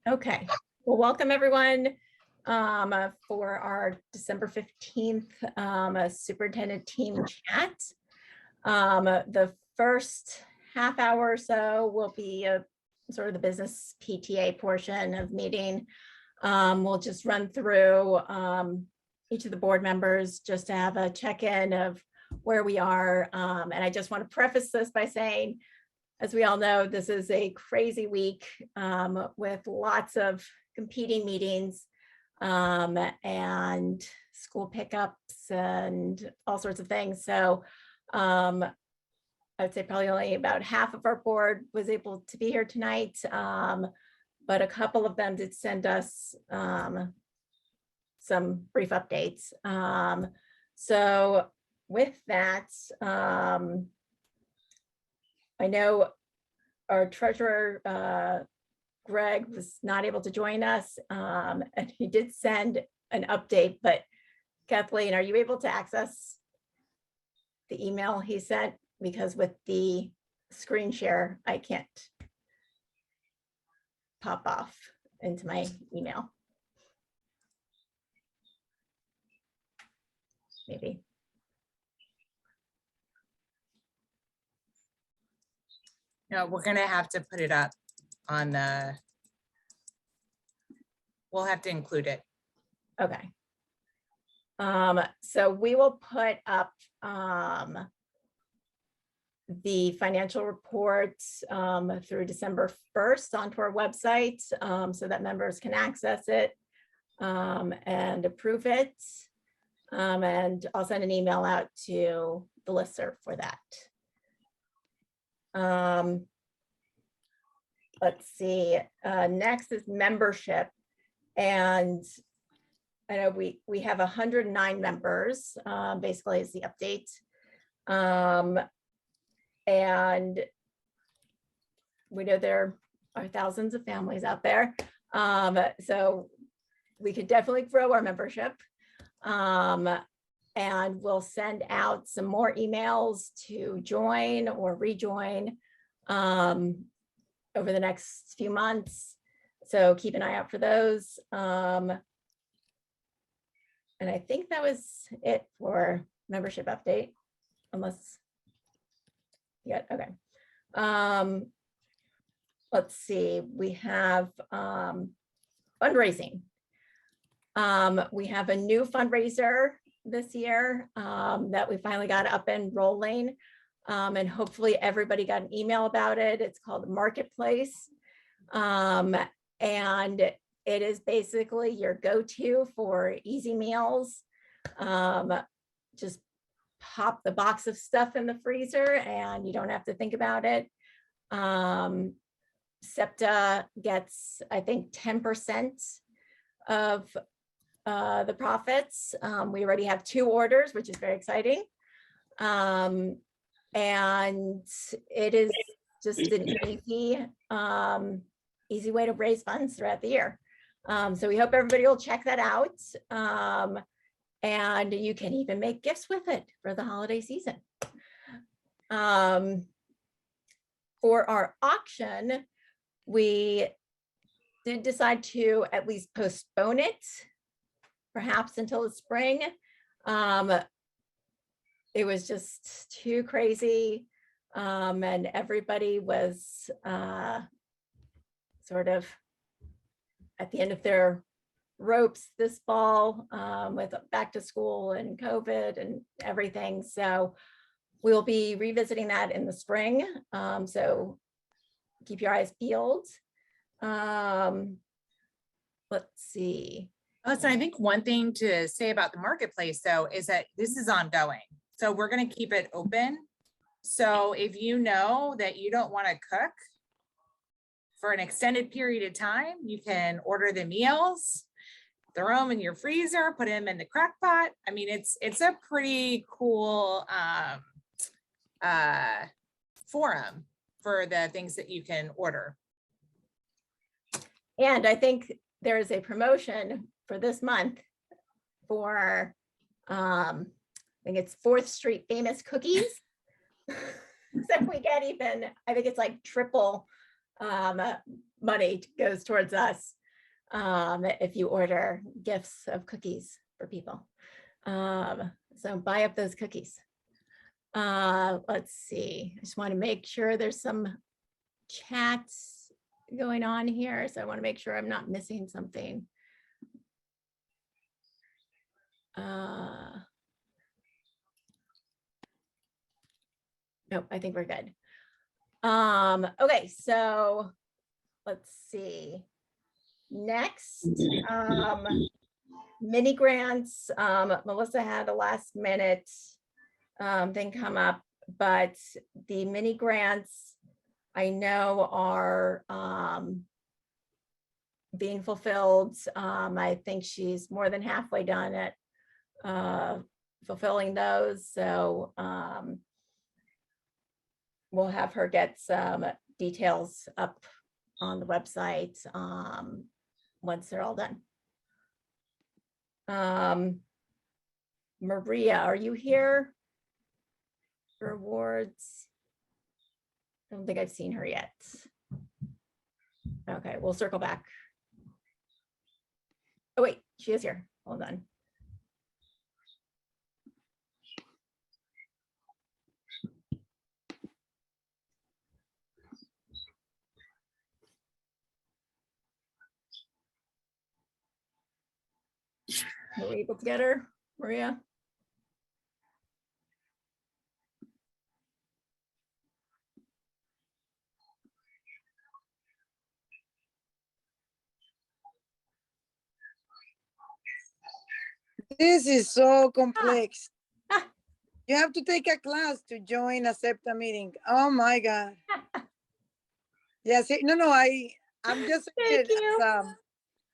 Okay, well, welcome everyone for our December 15th superintendent team chat. The first half hour or so will be sort of the business PTA portion of meeting. We'll just run through each of the board members just to have a check-in of where we are. And I just want to preface this by saying, as we all know, this is a crazy week with lots of competing meetings and school pickups and all sorts of things. So I would say probably only about half of our board was able to be here tonight, but a couple of them did send us some brief updates. So with that, I know our treasurer, Greg, was not able to join us, and he did send an update, but Kathleen, are you able to access the email he sent? Because with the screen share, I can't pop off into my email. Maybe. No, we're gonna have to put it up on the, we'll have to include it. Okay. So we will put up the financial reports through December 1st onto our website so that members can access it and approve it. And I'll send an email out to the listserv for that. Let's see, next is membership. And I know we have 109 members, basically is the update. And we know there are thousands of families out there. So we could definitely grow our membership. And we'll send out some more emails to join or rejoin over the next few months. So keep an eye out for those. And I think that was it for membership update, unless, yeah, okay. Let's see, we have fundraising. We have a new fundraiser this year that we finally got up and rolling. And hopefully everybody got an email about it. It's called Marketplace. And it is basically your go-to for easy meals. Just pop the box of stuff in the freezer and you don't have to think about it. SEPTA gets, I think, 10% of the profits. We already have 2 orders, which is very exciting. And it is just an easy way to raise funds throughout the year. So we hope everybody will check that out. And you can even make gifts with it for the holiday season. For our auction, we did decide to at least postpone it, perhaps until the spring. It was just too crazy. And everybody was sort of at the end of their ropes this fall with back to school and COVID and everything. So we'll be revisiting that in the spring. So keep your eyes peeled. Let's see. Listen, I think one thing to say about the marketplace, though, is that this is ongoing. So we're going to keep it open. So if you know that you don't want to cook for an extended period of time, you can order the meals, throw them in your freezer, put them in the crock pot. I mean, it's a pretty cool forum for the things that you can order. And I think there is a promotion for this month for, I think it's 4th Street Famous Cookies. So we get even, I think it's like triple money goes towards us if you order gifts of cookies for people. So buy up those cookies. Let's see. I just want to make sure there's some chats going on here. So I want to make sure I'm not missing something. Nope, I think we're good. Okay, so let's see. Next, mini grants. Melissa had a last minute thing come up, but the mini grants I know are being fulfilled. I think she's more than halfway done at fulfilling those. So we'll have her get some details up on the website once they're all done. Maria, are you here for awards? I don't think I've seen her yet. Okay, we'll circle back. Oh wait, she is here. Hold on. Were we able to get her, Maria? This is so complex. Ah. You have to take a class to join a SEPTA meeting. Oh my God. Yes, no, I'm just Thank you.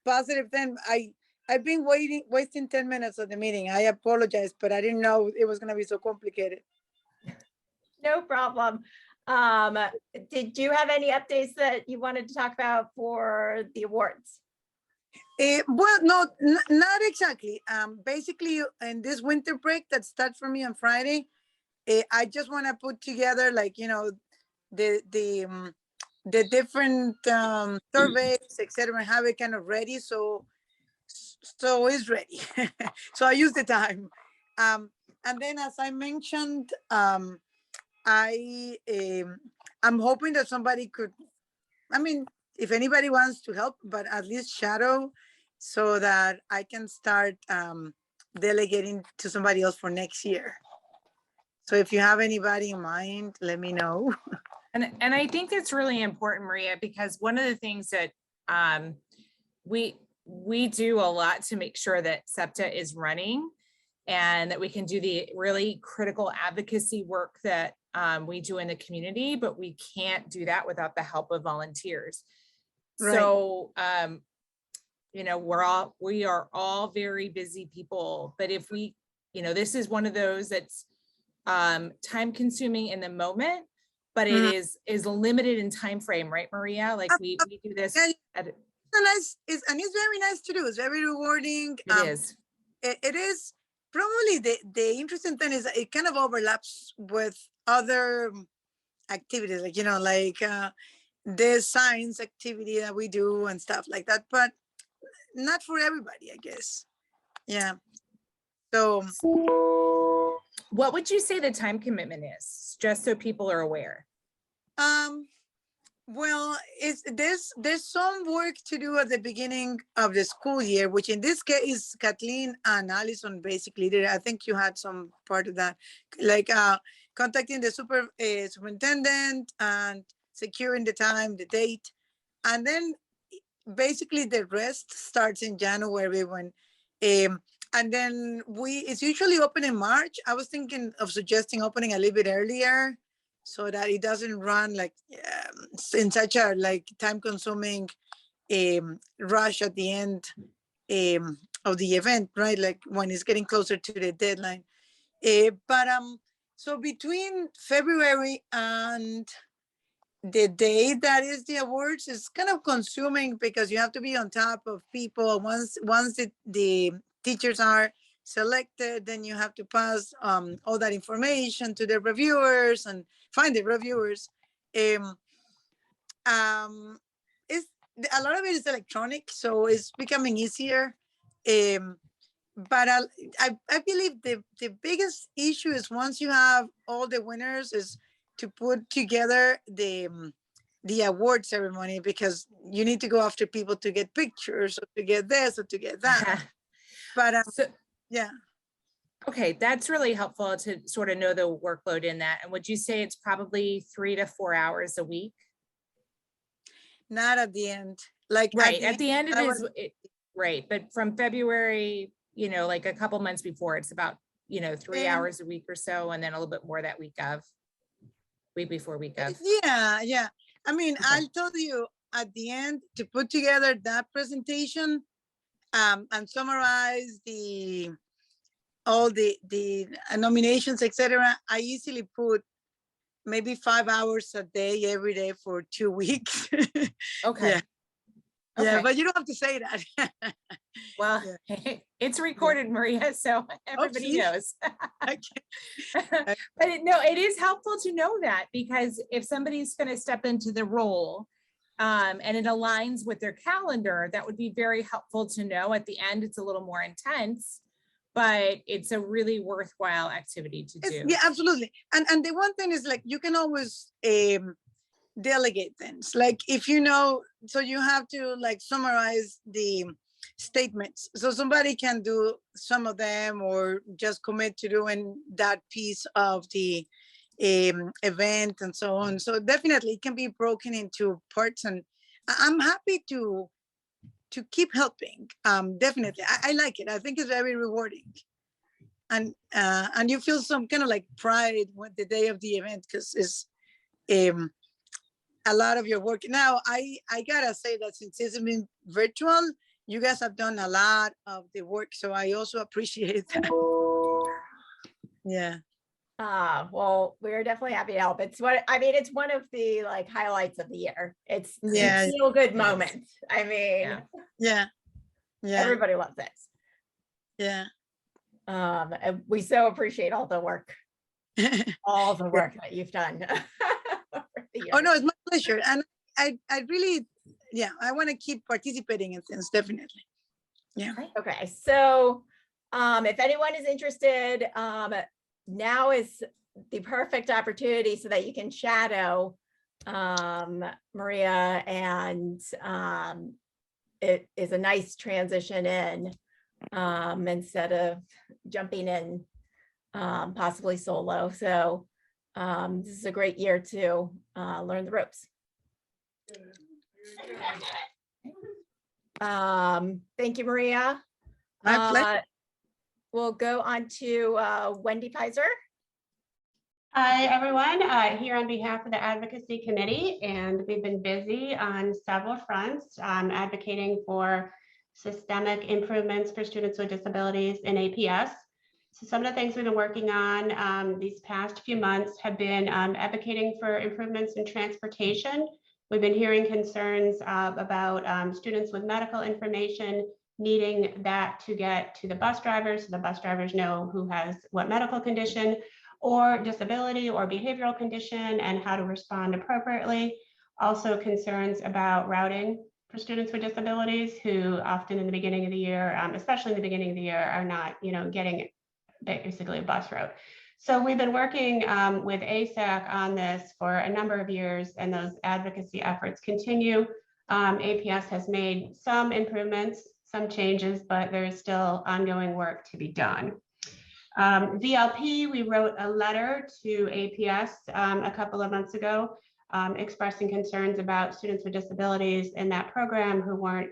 positive thing. I've been wasting 10 minutes of the meeting. I apologize, but I didn't know it was gonna be so complicated. No problem. Did you have any updates that you wanted to talk about for the awards? Well, no, not exactly. Basically, in this winter break that starts for me on Friday, I just want to put together, like, you know, the different surveys, etc., and have it kind of ready, so it's ready. So I use the time, and then, as I mentioned, I'm hoping that somebody could, I mean, if anybody wants to help, but at least shadow, so that I can start delegating to somebody else for next year. So if you have anybody in mind, let me know. And I think it's really important, Maria, because one of the things that we do a lot to make sure that SEPTA is running and that we can do the really critical advocacy work that we do in the community, but we can't do that without the help of volunteers. Right. So, you know, we are all very busy people, but if we, you know, this is one of those that's time consuming in the moment, but it is limited in time frame, right, Maria? Like we do this. Yeah, and it's very nice to do. It's very rewarding. It is. It is probably the interesting thing is it kind of overlaps with other activities, like, you know, like the science activity that we do and stuff like that, but not for everybody, I guess. Yeah. So what would you say the time commitment is, just so people are aware? Well, there's some work to do at the beginning of the school year, which in this case is Kathleen and Allison basically did. I think you had some part of that, like contacting the superintendent and securing the time, the date, and then basically the rest starts in January when and then it's usually open in March. I was thinking of suggesting opening a little bit earlier so that it doesn't run like in such a like time consuming rush at the end of the event, right? Like when it's getting closer to the deadline. But so between February and the day that is the awards is kind of consuming because you have to be on top of people. Once the teachers are selected, then you have to pass all that information to the reviewers and find the reviewers. It's a lot of it is electronic, so it's becoming easier. But I believe the biggest issue is once you have all the winners is to put together the award ceremony, because you need to go after people to get pictures or to get this or to get that. But yeah. Okay, that's really helpful to sort of know the workload in that. And would you say it's probably 3 to 4 hours a week? Not at the end. Like right at the end it is right, but from February, like a couple months before, it's about 3 hours a week or so, and then a little bit more that week before week of. Yeah. I mean, Okay. I'll tell you at the end to put together that presentation and summarize all the nominations, etc. I easily put maybe 5 hours a day every day for 2 weeks. Okay. Yeah. Okay. Yeah, but you don't have to say that. Well, yeah. It's recorded, yeah. Maria, so everybody knows. But it is helpful to know that, because if somebody's going to step into the role and it aligns with their calendar, that would be very helpful to know. At the end, it's a little more intense, but it's a really worthwhile activity to do. Yeah, absolutely. And the one thing is, like, you can always delegate things. Like, if so you have to like summarize the statements, so somebody can do some of them, or just commit to doing that piece of the event and so on. So definitely it can be broken into parts, and I'm happy to keep helping. Definitely, I like it. I think it's very rewarding, and you feel some kind of like pride with the day of the event, because it's a lot of your work. Now, I gotta say that since it's been virtual, you guys have done a lot of the work, so I also appreciate that. Yeah. Well, we're definitely happy to help. It's one of the like highlights of the year. It's Yeah. a feel good moment. I mean, yeah. Everybody loves it. Yeah. And we so appreciate all the work that you've done. Oh no, it's my pleasure. And I really, I want to keep participating in things, definitely. Yeah. Okay. So if anyone is interested, now is the perfect opportunity so that you can shadow Maria, and it is a nice transition in instead of jumping in possibly solo. So this is a great year to learn the ropes. Thank you, Maria. My pleasure. We'll go on to Wendy Pizer. Hi, everyone. Here on behalf of the Advocacy Committee, and we've been busy on several fronts advocating for systemic improvements for students with disabilities in APS. So some of the things we've been working on these past few months have been advocating for improvements in transportation. We've been hearing concerns about students with medical information needing that to get to the bus drivers, so the bus drivers know who has what medical condition or disability or behavioral condition and how to respond appropriately. Also concerns about routing for students with disabilities who often in the beginning of the year, especially in the beginning of the year, are not getting basically a bus route. So we've been working with ASAC on this for a number of years, and those advocacy efforts continue. APS has made some improvements, some changes, but there is still ongoing work to be done. VLP, we wrote a letter to APS a couple of months ago expressing concerns about students with disabilities in that program who weren't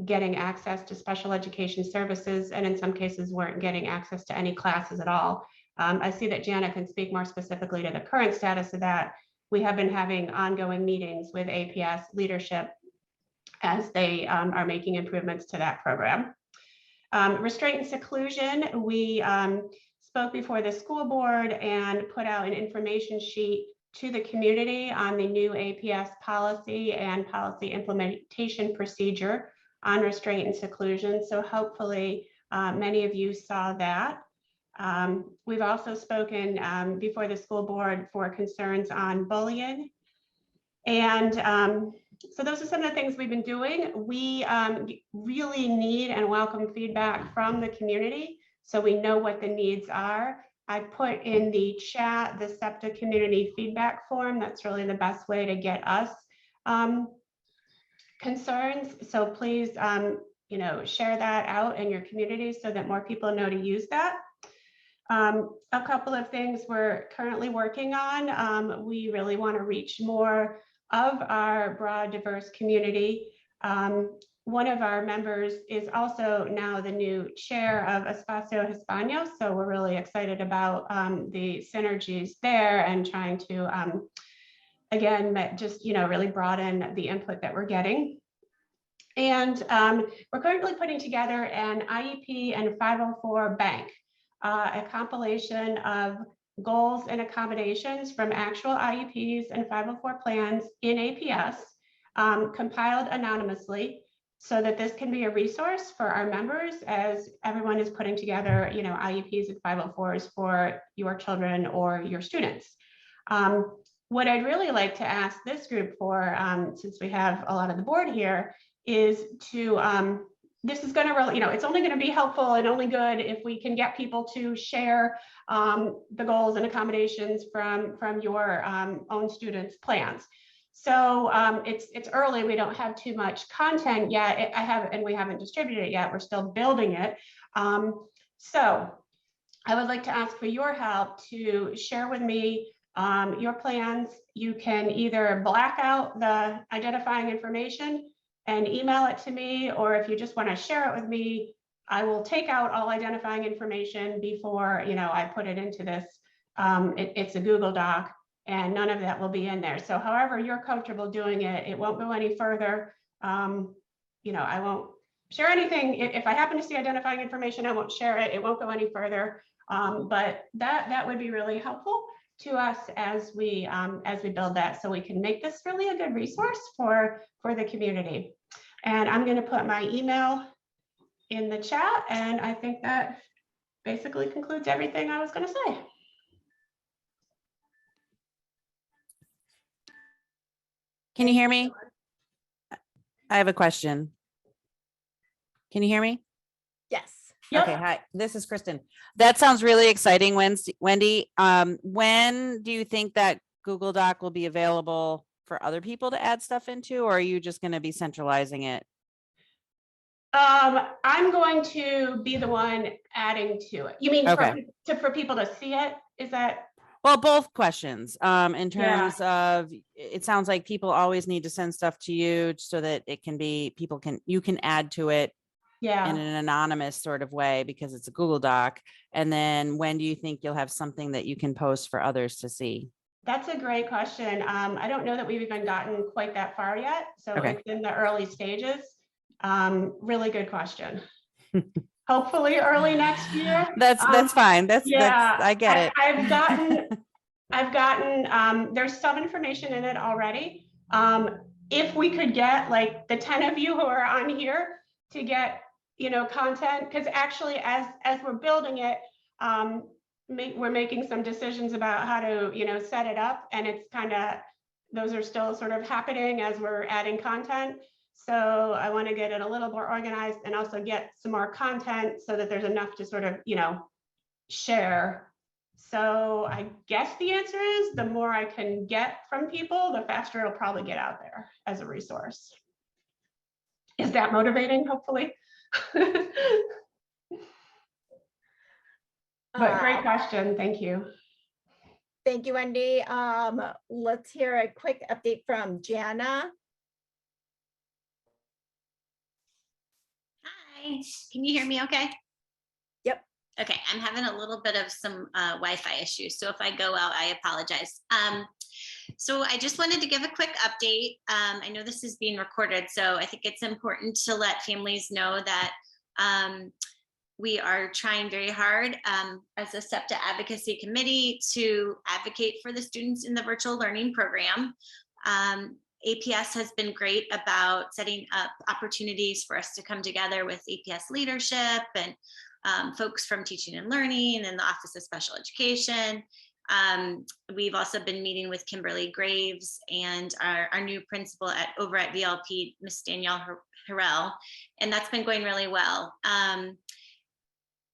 getting access to special education services, and in some cases weren't getting access to any classes at all. I see that Jana can speak more specifically to the current status of that. We have been having ongoing meetings with APS leadership as they are making improvements to that program. Restraint and seclusion, we spoke before the school board and put out an information sheet to the community on the new APS policy and policy implementation procedure on restraint and seclusion. So hopefully many of you saw that. We've also spoken before the school board for concerns on bullying. And So those are some of the things we've been doing. We really need and welcome feedback from the community so we know what the needs are. I put in the chat the SEPTA community feedback form. That's really the best way to get us concerns. So please, share that out in your community so that more people know to use that. A couple of things we're currently working on. We really want to reach more of our broad, diverse community. One of our members is also now the new chair of Espacio Hispano, so we're really excited about the synergies there and trying to, again, just really broaden the input that we're getting. And we're currently putting together an IEP and 504 bank, a compilation of goals and accommodations from actual IEPs and 504 plans in APS, compiled anonymously, so that this can be a resource for our members as everyone is putting together, IEPs and 504s for your children or your students. What I'd really like to ask this group for, since we have a lot of the board here, is to, this is going to really, it's only going to be helpful and only good if we can get people to share the goals and accommodations from your own students' plans. So it's early, we don't have too much content yet. And we haven't distributed it yet. We're still building it. So I would like to ask for your help to share with me your plans. You can either black out the identifying information and email it to me, or if you just want to share it with me, I will take out all identifying information before I put it into this. It's a Google Doc, and none of that will be in there. So however you're comfortable doing it, it won't go any further. I won't share anything. If I happen to see identifying information, I won't share it. It won't go any further. But that would be really helpful to us as we build that, so we can make this really a good resource for the community. And I'm going to put my email in the chat, and I think that basically concludes everything I was going to say. Can you hear me? I have a question. Can you hear me? Yes. Yep. Okay, hi, this is Kristen. That sounds really exciting, Wendy. When do you think that Google Doc will be available for other people to add stuff into, or are you just going to be centralizing it? I'm going to be the one adding to it. You mean Okay. for people to see it? Is that? Well, both questions. In terms of, it sounds like people always need to send stuff to you so that it can be, you can add to it in an anonymous sort of way because it's a Google Doc. And then when do you think you'll have something that you can post for others to see? That's a great question. I don't know that we've even gotten quite that far yet. So It's in the early stages. Really good question. Hopefully early next year. That's fine. That's I get it. I've gotten there's some information in it already. If we could get like the 10 of you who are on here to get content, because actually as we're building it, we're making some decisions about how to set it up, and it's kind of, those are still sort of happening as we're adding content. So I want to get it a little more organized and also get some more content so that there's enough to sort of share. So I guess the answer is the more I can get from people, the faster it'll probably get out there as a resource. Is that motivating, hopefully? But great question. Thank you. Thank you, Wendy. Let's hear a quick update from Jana. Hi, can you hear me okay? Yep. Okay, I'm having a little bit of some Wi-Fi issues, so if I go out, I apologize. So I just wanted to give a quick update. I know this is being recorded, so I think it's important to let families know that we are trying very hard as a SEPTA Advocacy Committee to advocate for the students in the virtual learning program. APS has been great about setting up opportunities for us to come together with APS leadership and folks from teaching and learning and the Office of Special Education. We've also been meeting with Kimberly Graves and our new principal over at VLP, Miss Danielle Harrell, and that's been going really well.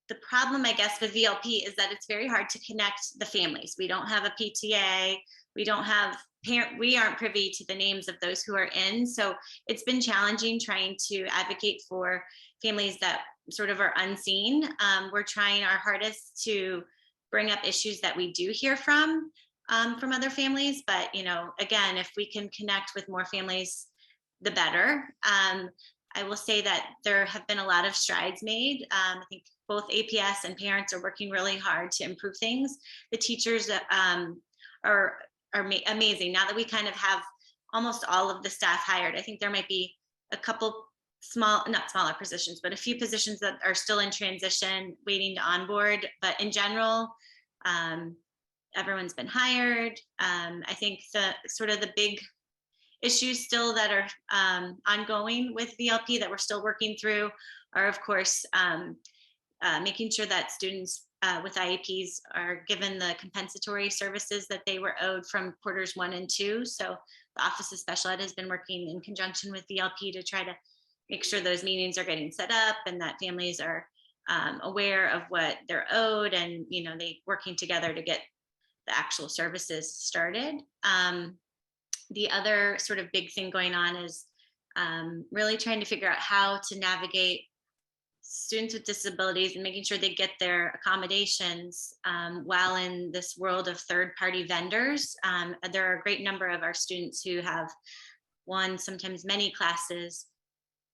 The problem, I guess, with VLP is that it's very hard to connect the families. We don't have a PTA. We don't have we aren't privy to the names of those who are in. So it's been challenging trying to advocate for families that sort of are unseen. We're trying our hardest to bring up issues that we do hear from other families. But, you know, again, if we can connect with more families, the better. I will say that there have been a lot of strides made. I think both APS and parents are working really hard to improve things. The teachers are amazing. Now that we kind of have almost all of the staff hired, I think there might be a couple not smaller positions, but a few positions that are still in transition, waiting to onboard. But in general, everyone's been hired. I think the sort of the big issues still that are ongoing with VLP that we're still working through are, of course, making sure that students with IEPs are given the compensatory services that they were owed from quarters 1 and 2. So the Office of Special Ed has been working in conjunction with VLP to try to make sure those meetings are getting set up and that families are aware of what they're owed, and, you know, they working together to get the actual services started. The other sort of big thing going on is really trying to figure out how to navigate students with disabilities and making sure they get their accommodations while in this world of third-party vendors. There are a great number of our students who have one, sometimes many classes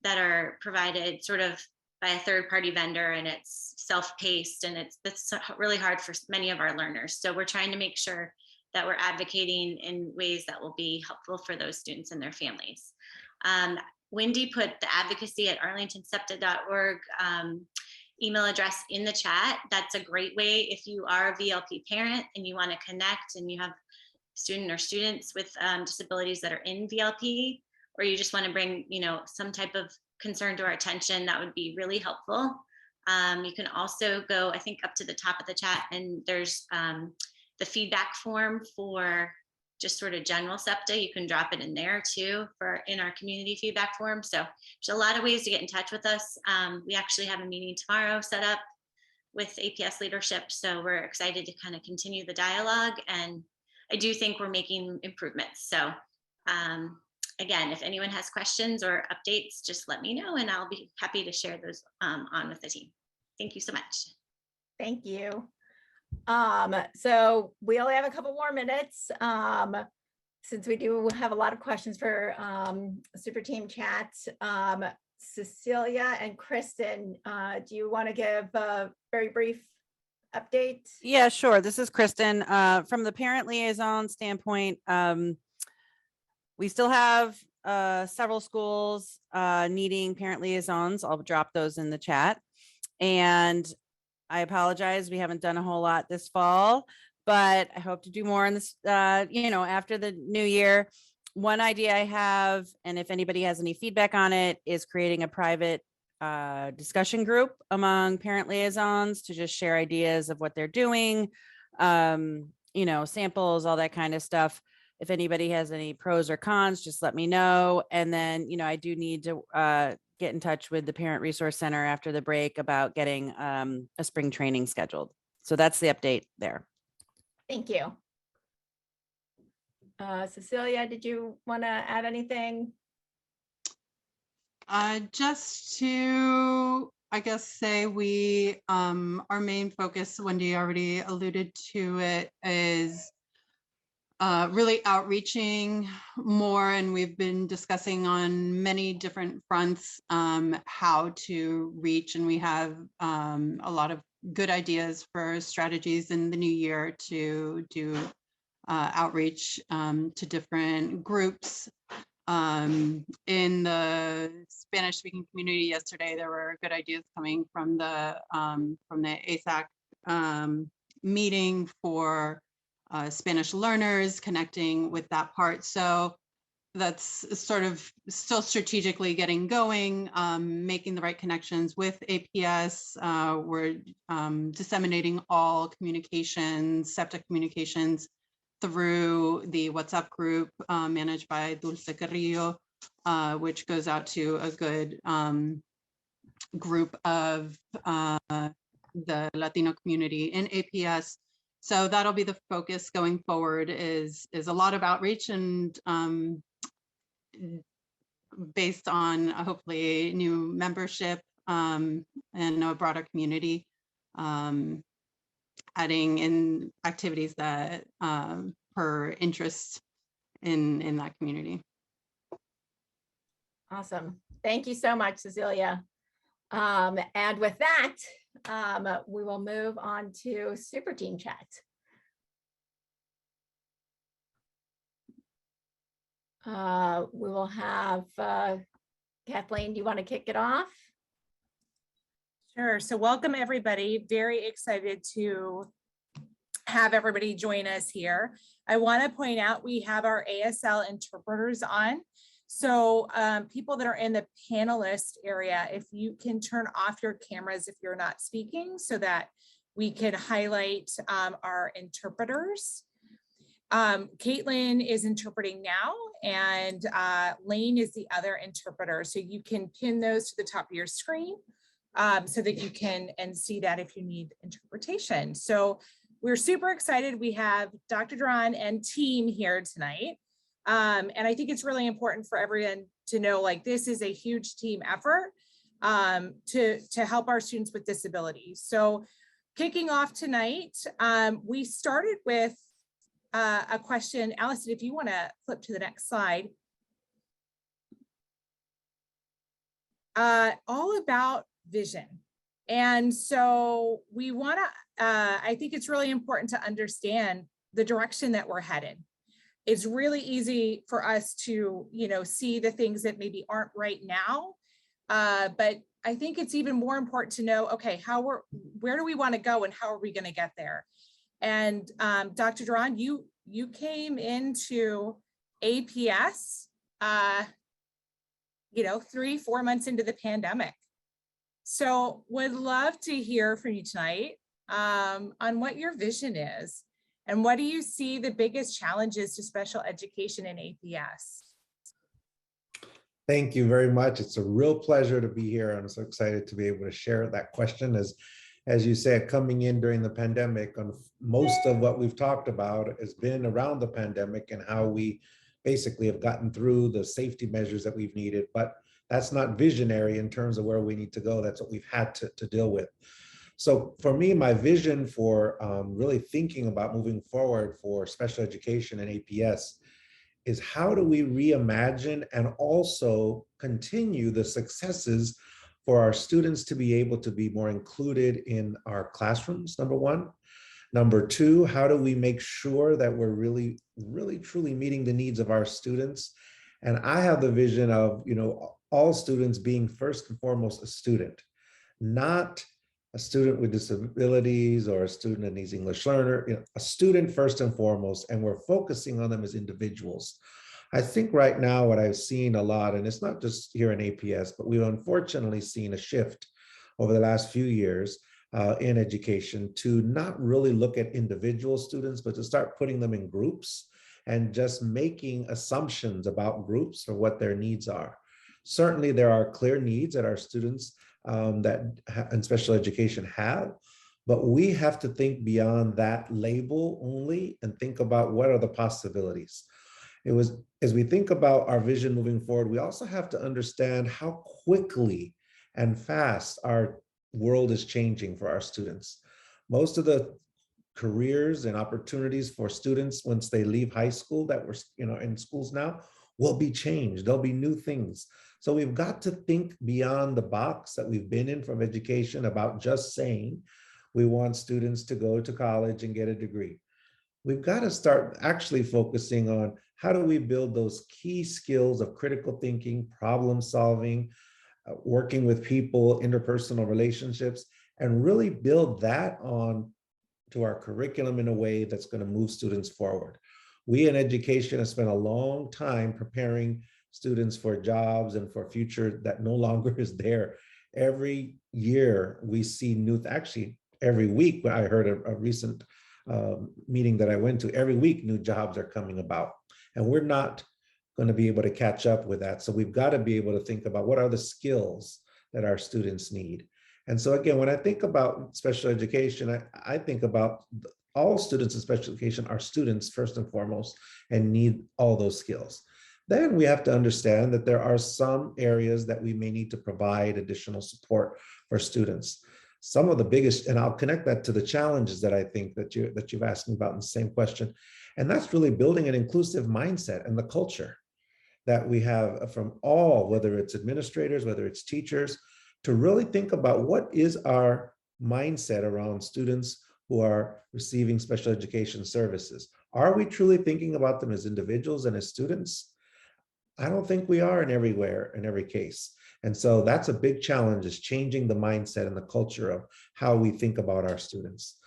that are provided sort of by a third-party vendor, and it's self-paced, and that's really hard for many of our learners. So we're trying to make sure that we're advocating in ways that will be helpful for those students and their families. Wendy put the advocacy at arlingtonsepta.org email address in the chat. That's a great way if you are a VLP parent and you want to connect and you have student or students with disabilities that are in VLP, or you just want to bring, you know, some type of concern to our attention, that would be really helpful. You can also go, I think, up to the top of the chat, and there's the feedback form for just sort of general SEPTA. You can drop it in there too in our community feedback form. So there's a lot of ways to get in touch with us. We actually have a meeting tomorrow set up with APS leadership. So we're excited to kind of continue the dialogue. And I do think we're making improvements. So again, if anyone has questions or updates, just let me know and I'll be happy to share those on with the team. Thank you so much. Thank you. So we only have a couple more minutes, since we do have a lot of questions for Super Team Chat. Cecilia and Kristen, do you want to give a very brief update? Yeah, sure. This is Kristen. From the parent liaison standpoint, we still have several schools needing parent liaisons. I'll drop those in the chat. And I apologize, we haven't done a whole lot this fall, but I hope to do more in this, you know, after the new year. One idea I have, and if anybody has any feedback on it, is creating a private discussion group among parent liaisons to just share ideas of what they're doing, you know, samples, all that kind of stuff. If anybody has any pros or cons, just let me know. And then, you know, I do need to get in touch with the Parent Resource Center after the break about getting a spring training scheduled. So that's the update there. Thank you. Cecilia, did you want to add anything? Just to, I guess, say we, our main focus, Wendy already alluded to it, is really outreaching more, and we've been discussing on many different fronts how to reach, and we have a lot of good ideas for strategies in the new year to do outreach to different groups. In the Spanish-speaking community yesterday, there were good ideas coming from the ASAC meeting for Spanish learners, connecting with that part. So that's sort of still strategically getting going, making the right connections with APS. We're disseminating all communications, SEPTA communications through the WhatsApp group managed by Dulce Carrillo, which goes out to a good group of the Latino community in APS. So that'll be the focus going forward, is a lot of outreach and based on hopefully new membership and a broader community, adding in activities that per interest in that community. Awesome. Thank you so much, Cecilia. And with that, we will move on to Super Team Chat. We will have Kathleen, do you want to kick it off? Sure. So welcome everybody. Very excited to have everybody join us here. I want to point out we have our ASL interpreters on. So people that are in the panelist area, if you can turn off your cameras if you're not speaking so that we can highlight our interpreters. Caitlin is interpreting now, and Lane is the other interpreter. So you can pin those to the top of your screen so that you can see that if you need interpretation. So we're super excited. We have Dr. Duran and team here tonight. And I think it's really important for everyone to know, like, this is a huge team effort to help our students with disabilities. So kicking off tonight, we started with a question. Allison, if you want to flip to the next slide. All about vision. And so we want to, I think it's really important to understand the direction that we're headed. It's really easy for us to, see the things that maybe aren't right now. But I think it's even more important to know, okay, where do we want to go and how are we going to get there? And Dr. Duran, you came into APS, 3-4 months into the pandemic. So would love to hear from you tonight on what your vision is and what do you see the biggest challenges to special education in APS? Thank you very much. It's a real pleasure to be here. I'm so excited to be able to share that question. As you said, coming in during the pandemic, most of what we've talked about has been around the pandemic and how we basically have gotten through the safety measures that we've needed, but that's not visionary in terms of where we need to go. That's what we've had to deal with. So for me, my vision for really thinking about moving forward for special education and APS is how do we reimagine and also continue the successes for our students to be able to be more included in our classrooms, number one. Number two, how do we make sure that we're really, truly meeting the needs of our students? And I have the vision of, all students being first and foremost a student, not a student with disabilities or a student that needs English learner, a student first and foremost, and we're focusing on them as individuals. I think right now what I've seen a lot, and it's not just here in APS, but we've unfortunately seen a shift over the last few years in education to not really look at individual students, but to start putting them in groups and just making assumptions about groups or what their needs are. Certainly there are clear needs that our students that in special education have, but we have to think beyond that label only and think about what are the possibilities. As we think about our vision moving forward, we also have to understand how quickly and fast our world is changing for our students. Most of the careers and opportunities for students once they leave high school that we're in schools now will be changed. There'll be new things. So we've got to think beyond the box that we've been in from education about just saying we want students to go to college and get a degree. We've got to start actually focusing on how do we build those key skills of critical thinking, problem solving, working with people, interpersonal relationships, and really build that on to our curriculum in a way that's going to move students forward. We in education have spent a long time preparing students for jobs and for a future that no longer is there. Every year we see new, actually every week, I heard a recent meeting that I went to, every week new jobs are coming about, and we're not going to be able to catch up with that. So we've got to be able to think about what are the skills that our students need. And so again, when I think about special education, I think about all students in special education are students first and foremost and need all those skills. Then we have to understand that there are some areas that we may need to provide additional support for students. Some of the biggest, and I'll connect that to the challenges that I think that you've asked me about in the same question, and that's really building an inclusive mindset and the culture that we have from all, whether it's administrators, whether it's teachers, to really think about what is our mindset around students who are receiving special education services. Are we truly thinking about them as individuals and as students? I don't think we are in every case. And so that's a big challenge, is changing the mindset and the culture of how we think about our students.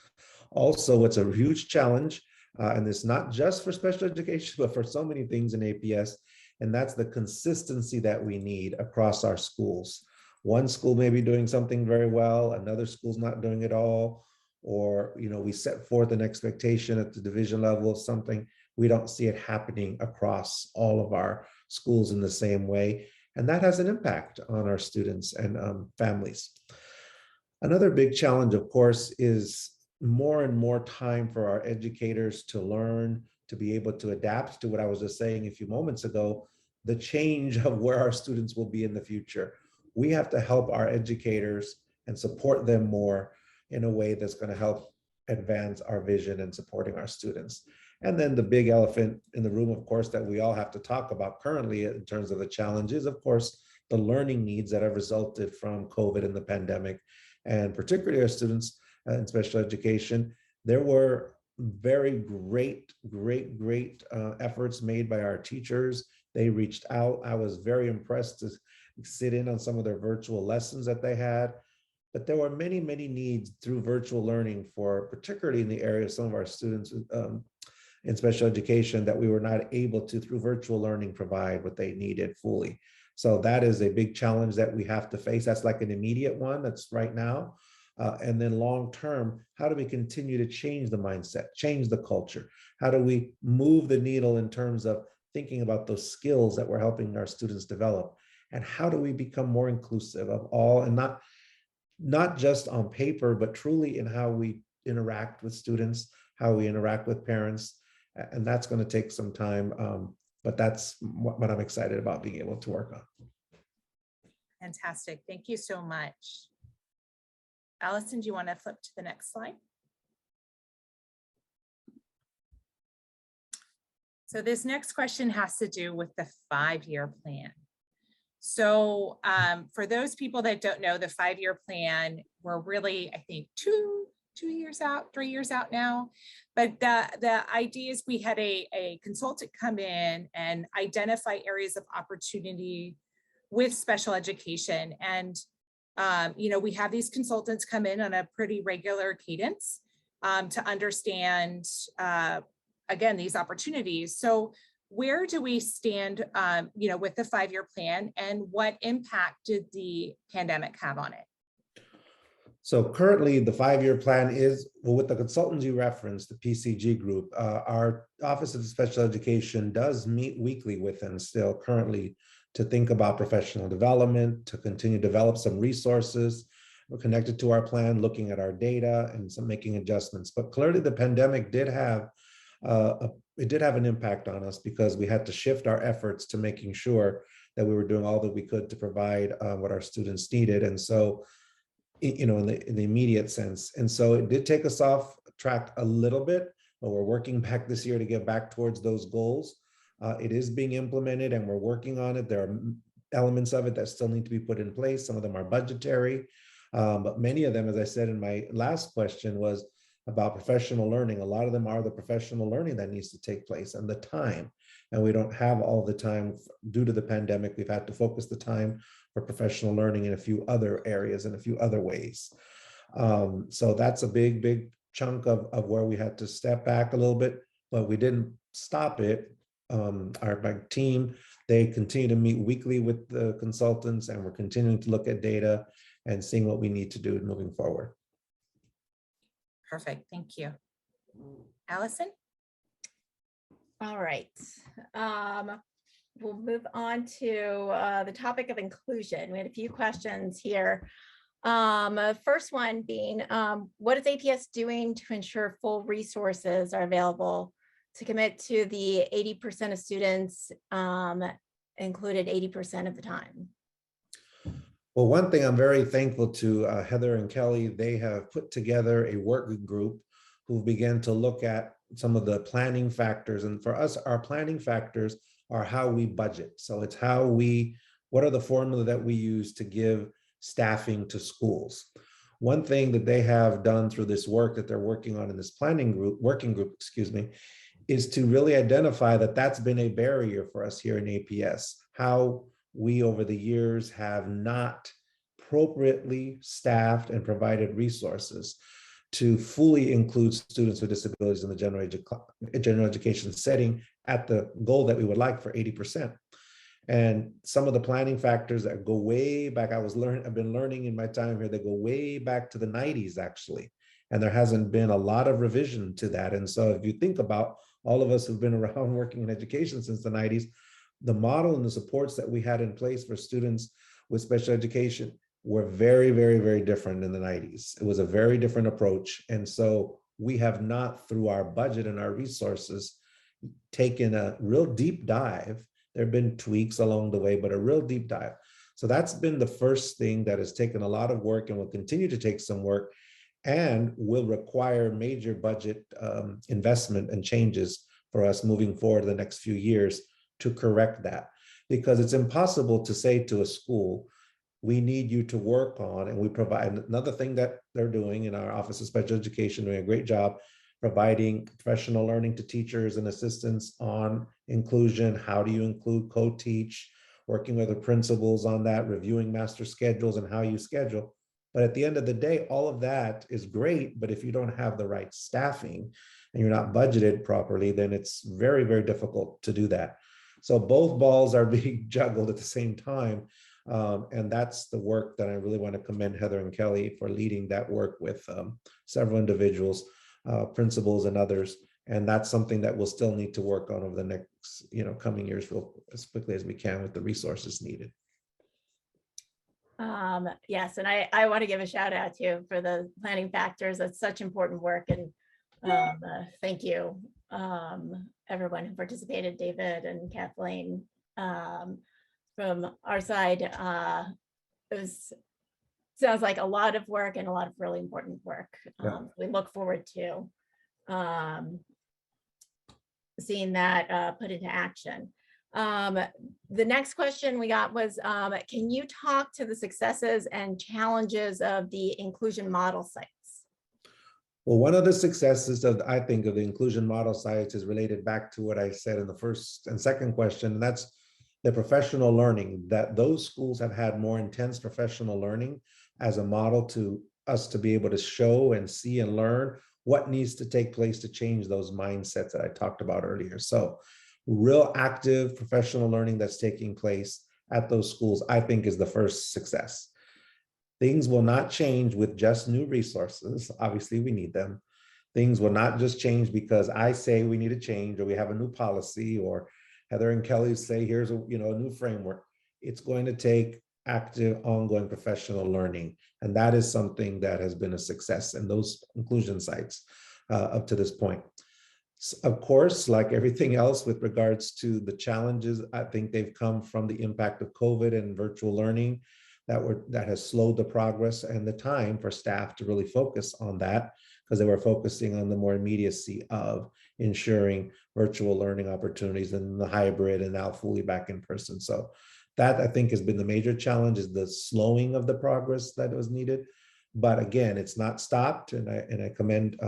Also, what's a huge challenge, and it's not just for special education, but for so many things in APS, and that's the consistency that we need across our schools. One school may be doing something very well, another school's not doing it all, or we set forth an expectation at the division level of something. We don't see it happening across all of our schools in the same way. And that has an impact on our students and families. Another big challenge, of course, is more and more time for our educators to learn, to be able to adapt to what I was just saying a few moments ago, the change of where our students will be in the future. We have to help our educators and support them more in a way that's going to help advance our vision and supporting our students. And then the big elephant in the room, of course, that we all have to talk about currently in terms of the challenges, of course, the learning needs that have resulted from COVID and the pandemic, and particularly our students in special education. There were very great efforts made by our teachers. They reached out. I was very impressed to sit in on some of their virtual lessons that they had. But there were many needs through virtual learning for, particularly in the area of some of our students in special education, that we were not able to, through virtual learning, provide what they needed fully. So that is a big challenge that we have to face. That's like an immediate one, that's right now. And then long term, how do we continue to change the mindset, change the culture? How do we move the needle in terms of thinking about those skills that we're helping our students develop? And how do we become more inclusive of all, and not just on paper, but truly in how we interact with students, how we interact with parents. And that's going to take some time, but that's what I'm excited about being able to work on. Fantastic. Thank you so much. Allison, do you want to flip to the next slide? So this next question has to do with the 5-year plan. So for those people that don't know, the 5-year plan, we're really, I think, 3 years out now. But the idea is we had a consultant come in and identify areas of opportunity with special education. And, we have these consultants come in on a pretty regular cadence to understand, again, these opportunities. So where do we stand, with the 5-year plan, and what impact did the pandemic have on it? So currently the 5-year plan is, well, with the consultants you referenced, the PCG group, our Office of Special Education does meet weekly with them still currently to think about professional development, to continue to develop some resources. We're connected to our plan, looking at our data and some making adjustments. But clearly the pandemic did have an impact on us, because we had to shift our efforts to making sure that we were doing all that we could to provide what our students needed. And so, in the immediate sense. And so it did take us off track a little bit, but we're working back this year to get back towards those goals. It is being implemented and we're working on it. There are elements of it that still need to be put in place. Some of them are budgetary, but many of them, as I said in my last question, was about professional learning. A lot of them are the professional learning that needs to take place, and the time. And we don't have all the time due to the pandemic. We've had to focus the time for professional learning in a few other areas, in a few other ways. So that's a big chunk of where we had to step back a little bit. but we didn't stop it. My team, they continue to meet weekly with the consultants, and we're continuing to look at data and seeing what we need to do moving forward. Perfect, thank you. Allison? All right. We'll move on to the topic of inclusion. We had a few questions here. First one being, what is APS doing to ensure full resources are available to commit to the 80% of students included 80% of the time? Well, one thing I'm very thankful to Heather and Kelly, they have put together a working group who began to look at some of the planning factors. And for us, our planning factors are how we budget. So it's what are the formula that we use to give staffing to schools. One thing that they have done through this work that they're working on in this working group, is to really identify that that's been a barrier for us here in APS, how we over the years have not appropriately staffed and provided resources to fully include students with disabilities in the general education setting at the goal that we would like for 80%. And some of the planning factors that go way back, I've been learning in my time here, they go way back to the 90s actually. And there hasn't been a lot of revision to that. And so if you think about all of us who've been around working in education since the 90s, the model and the supports that we had in place for students with special education were very, very, very different in the 90s. It was a very different approach. And so we have not, through our budget and our resources, taken a real deep dive. There have been tweaks along the way, but a real deep dive. So that's been the first thing that has taken a lot of work and will continue to take some work and will require major budget investment and changes for us moving forward the next few years to correct that. Because it's impossible to say to a school, we need you to work on, and we provide another thing that they're doing in our Office of Special Education, doing a great job providing professional learning to teachers and assistants on inclusion. How do you include co-teach, working with the principals on that, reviewing master schedules and how you schedule. But at the end of the day, all of that is great, but if you don't have the right staffing and you're not budgeted properly, then it's very, very difficult to do that. So both balls are being juggled at the same time. And that's the work that I really want to commend Heather and Kelly for leading that work with several individuals, principals and others. And that's something that we'll still need to work on over the next, coming years as quickly as we can with the resources needed. Yes, and I want to give a shout out to you for the planning factors. That's such important work. And thank you, everyone who participated, David and Kathleen. From our side, it sounds like a lot of work and a lot of really important work. We look forward to seeing that put into action. The next question we got was, can you talk to the successes and challenges of the inclusion model sites? Well, one of the successes of the inclusion model sites is related back to what I said in the first and second question, and that's the professional learning, that those schools have had more intense professional learning as a model to us to be able to show and see and learn what needs to take place to change those mindsets that I talked about earlier. So real active professional learning that's taking place at those schools, I think, is the first success. Things will not change with just new resources. Obviously, we need them. Things will not just change because I say we need a change or we have a new policy or Heather and Kelly say, here's a new framework. It's going to take active, ongoing professional learning. And that is something that has been a success in those inclusion sites up to this point. Of course, like everything else with regards to the challenges, I think they've come from the impact of COVID and virtual learning that has slowed the progress and the time for staff to really focus on that, because they were focusing on the more immediacy of ensuring virtual learning opportunities and the hybrid and now fully back in person. So that, I think, has been the major challenge, is the slowing of the progress that was needed. But again, it's not stopped, and I commend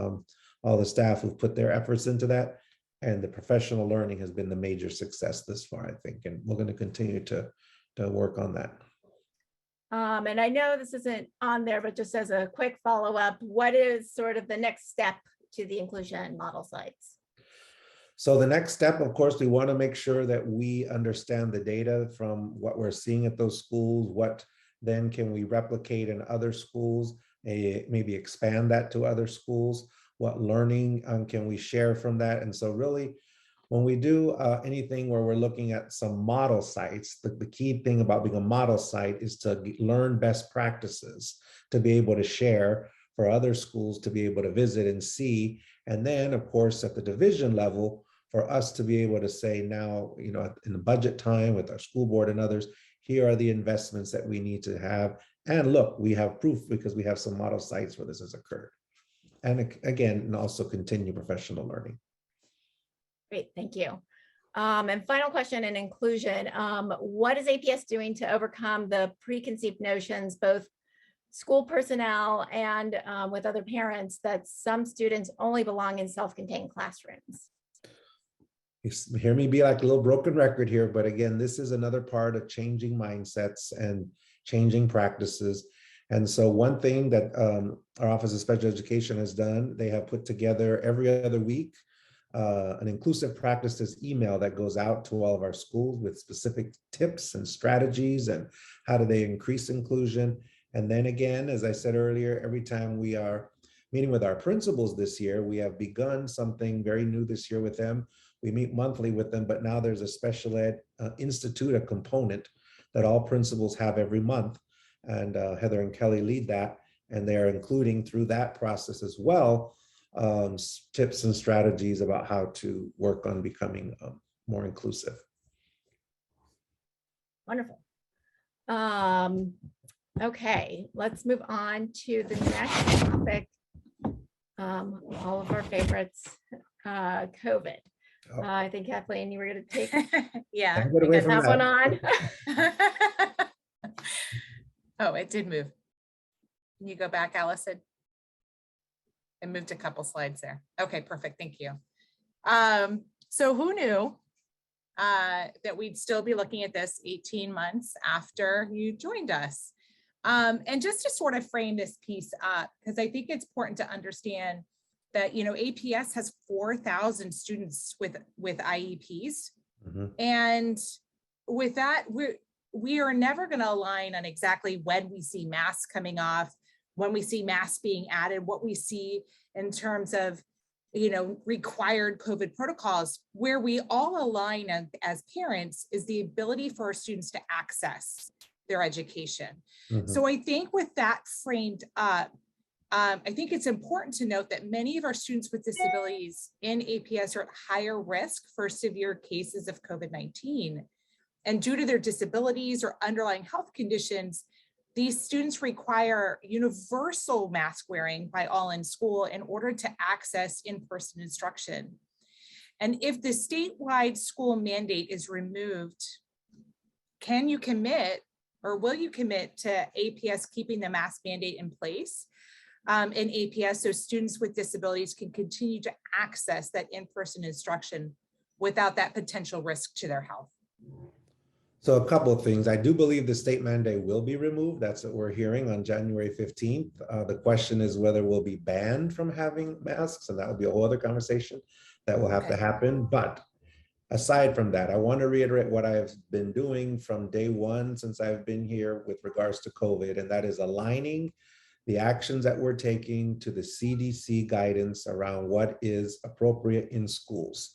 all the staff who've put their efforts into that. And the professional learning has been the major success this far, I think, and we're going to continue to work on that. And I know this isn't on there, but just as a quick follow-up, what is sort of the next step to the inclusion model sites? So the next step, of course, we want to make sure that we understand the data from what we're seeing at those schools. What then can we replicate in other schools? Maybe expand that to other schools. What learning can we share from that? And so really, when we do anything where we're looking at some model sites, the key thing about being a model site is to learn best practices, to be able to share for other schools to be able to visit and see. And then, of course, at the division level, for us to be able to say now, you know, in the budget time with our school board and others, here are the investments that we need to have. And look, we have proof because we have some model sites where this has occurred. And again, and also continue professional learning. Great, thank you. And final question in inclusion, what is APS doing to overcome the preconceived notions, both school personnel and with other parents, that some students only belong in self-contained classrooms? You hear me be like a little broken record here, but again, this is another part of changing mindsets and changing practices. And so one thing that our Office of Special Education has done, they have put together every other week an inclusive practices email that goes out to all of our schools with specific tips and strategies and how do they increase inclusion. And then again, as I said earlier, every time we are meeting with our principals this year, we have begun something very new this year with them. We meet monthly with them, but now there's a special ed institute, a component that all principals have every month. And Heather and Kelly lead that, and they're including through that process as well, tips and strategies about how to work on becoming more inclusive. Wonderful. Okay, let's move on to the next topic. All of our favorites, COVID. I think Kathleen, you were going to take Yeah, that one on. Oh, it did move. Can you go back, Allison? I moved a couple slides there. Okay, perfect. Thank you. So who knew that we'd still be looking at this 18 months after you joined us? And just to sort of frame this piece up, because I think it's important to understand that, you know, APS has 4,000 students with IEPs. Mm-hmm. And with that, we are never going to align on exactly when we see masks coming off, when we see masks being added, what we see in terms of, you know, required COVID protocols. Where we all align as parents is the ability for our students to access their education. Mm-hmm. So I think with that framed up, I think it's important to note that many of our students with disabilities in APS are at higher risk for severe cases of COVID-19. And due to their disabilities or underlying health conditions, these students require universal mask wearing by all in school in order to access in-person instruction. And if the statewide school mandate is removed, can you commit, or will you commit to APS keeping the mask mandate in place in APS so students with disabilities can continue to access that in-person instruction without that potential risk to their health? So a couple of things. I do believe the state mandate will be removed. That's what we're hearing on January 15th. The question is whether we'll be banned from having masks, and that will be a whole other conversation that will have to happen. But aside from that, I want to reiterate what I've been doing from day one since I've been here with regards to COVID, and that is aligning the actions that we're taking to the CDC guidance around what is appropriate in schools.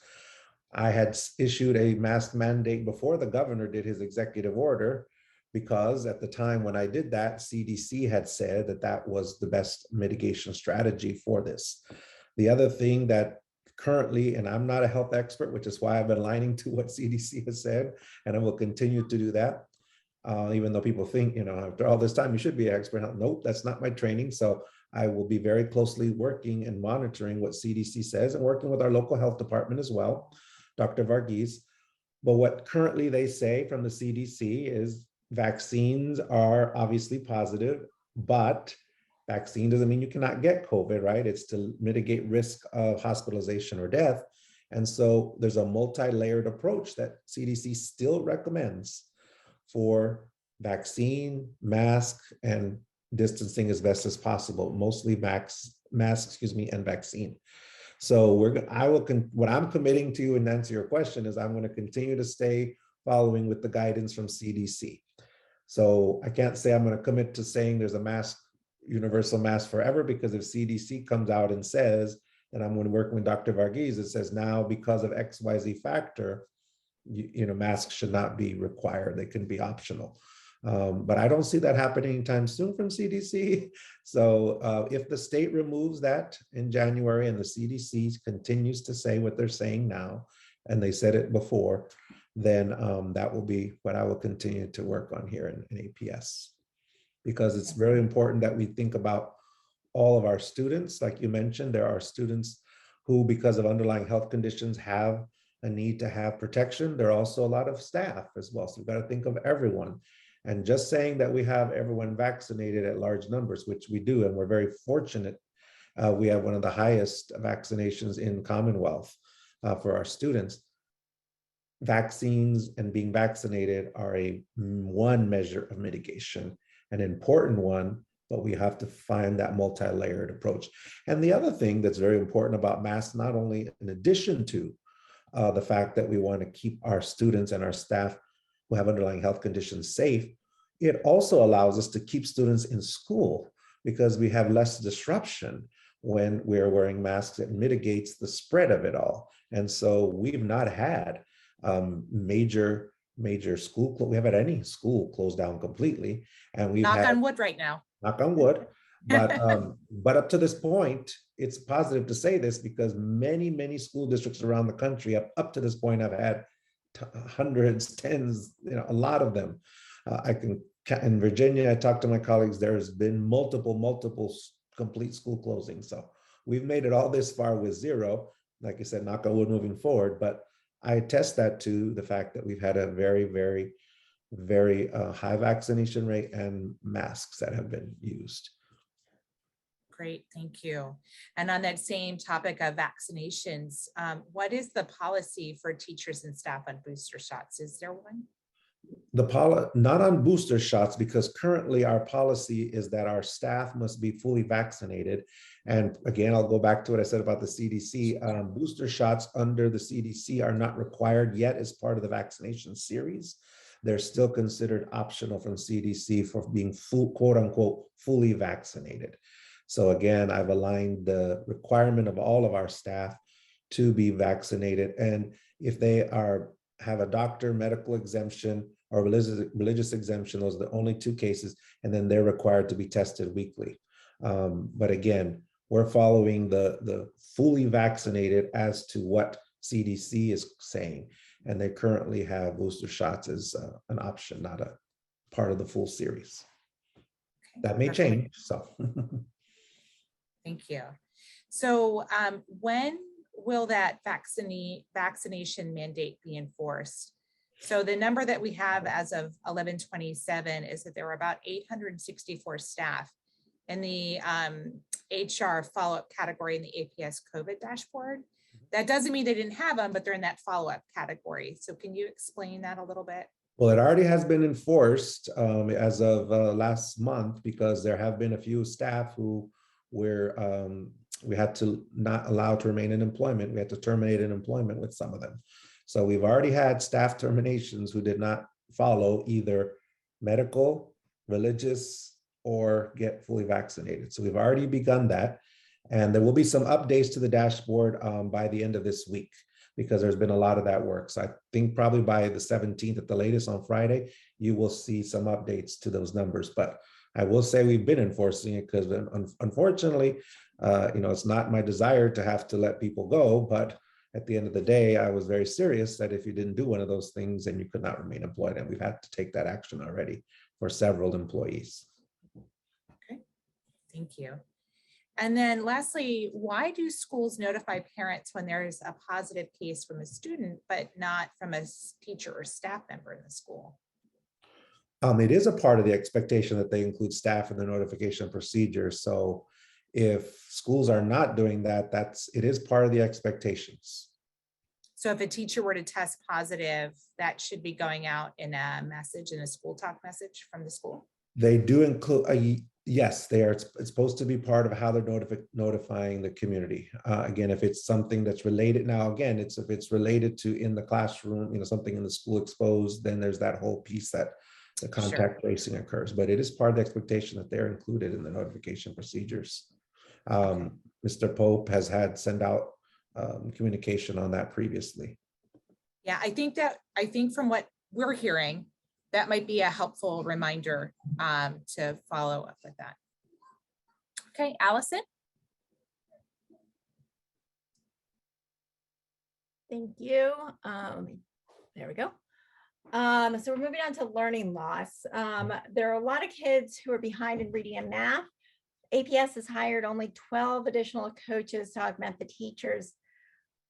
I had issued a mask mandate before the governor did his executive order, because at the time when I did that, CDC had said that that was the best mitigation strategy for this. The other thing that currently, and I'm not a health expert, which is why I've been aligning to what CDC has said, and I will continue to do that. Even though people think, you know, after all this time, you should be an expert in health. Nope, that's not my training. So I will be very closely working and monitoring what CDC says and working with our local health department as well, Dr. Varghese. But what currently they say from the CDC is vaccines are obviously positive, but vaccine doesn't mean you cannot get COVID, right? It's to mitigate risk of hospitalization or death. And so there's a multi-layered approach that CDC still recommends for vaccine, mask, and distancing as best as possible, mostly mask, and vaccine. So what I'm committing to, and answer your question, is I'm going to continue to stay following with the guidance from CDC. So I can't say I'm going to commit to saying there's a mask, universal mask forever, because if CDC comes out and says, and I'm going to work with Dr. Varghese, it says now because of XYZ factor, masks should not be required. They can be optional. But I don't see that happening anytime soon from CDC. So if the state removes that in January and the CDC continues to say what they're saying now, and they said it before, then that will be what I will continue to work on here in APS. Because it's very important that we think about all of our students. Like you mentioned, there are students who, because of underlying health conditions, have a need to have protection. There are also a lot of staff as well. So we've got to think of everyone. And just saying that we have everyone vaccinated at large numbers, which we do, and we're very fortunate. We have one of the highest vaccinations in Commonwealth for our students. Vaccines and being vaccinated are one measure of mitigation, an important one, but we have to find that multi-layered approach. And the other thing that's very important about masks, not only in addition to the fact that we want to keep our students and our staff who have underlying health conditions safe, it also allows us to keep students in school because we have less disruption when we're wearing masks. It mitigates the spread of it all. And so we've not had major school, we haven't had any school closed down completely. And we've knock on wood right now. Knock on wood. But up to this point, it's positive to say this because many school districts around the country up to this point have had hundreds, tens, a lot of them. In Virginia, I talked to my colleagues, there's been multiple complete school closings. So we've made it all this far with zero, like I said, knock on wood moving forward. But I attest that to the fact that we've had a very high vaccination rate and masks that have been used. Great, thank you. And on that same topic of vaccinations, what is the policy for teachers and staff on booster shots? Is there one? Not on booster shots, because currently our policy is that our staff must be fully vaccinated. And again, I'll go back to what I said about the CDC. Booster shots under the CDC are not required yet as part of the vaccination series. They're still considered optional from CDC for being quote unquote, fully vaccinated. So again, I've aligned the requirement of all of our staff to be vaccinated. And if they have a doctor medical exemption or religious exemption, those are the only two cases, and then they're required to be tested weekly. But again, we're following the fully vaccinated as to what CDC is saying, and they currently have booster shots as an option, not a part of the full series. Okay, that may change, so. Thank you. So when will that vaccination mandate be enforced? So the number that we have as of 11/27 is that there were about 864 staff in the HR follow-up category in the APS COVID dashboard. That doesn't mean they didn't have them, but they're in that follow-up category. So can you explain that a little bit? Well, it already has been enforced as of last month, because there have been a few staff who we had to not allow to remain in employment. We had to terminate in employment with some of them. So we've already had staff terminations who did not follow either medical, religious, or get fully vaccinated. So we've already begun that. And there will be some updates to the dashboard by the end of this week, because there's been a lot of that work. So I think probably by the 17th at the latest on Friday, you will see some updates to those numbers. But I will say we've been enforcing it because unfortunately, it's not my desire to have to let people go, but at the end of the day, I was very serious that if you didn't do one of those things, then you could not remain employed. And we've had to take that action already for several employees. Okay, thank you. And then lastly, why do schools notify parents when there's a positive case from a student, but not from a teacher or staff member in the school? It is a part of the expectation that they include staff in the notification procedure. So if schools are not doing that, it is part of the expectations. So if a teacher were to test positive, that should be going out in a message, in a school talk message from the school? They do include, yes, they are. It's supposed to be part of how they're notifying the community. Again, if it's something that's related, now again, if it's related to in the classroom, something in the school exposed, then there's that whole piece that the contact tracing occurs. But it is part of the expectation that they're included in the notification procedures. Mr. Pope has had send out communication on that previously. Yeah, I think from what we're hearing, that might be a helpful reminder to follow up with that. Okay, Allison. Thank you. There we go. So we're moving on to learning loss. There are a lot of kids who are behind in reading and math. APS has hired only 12 additional coaches to augment the teachers.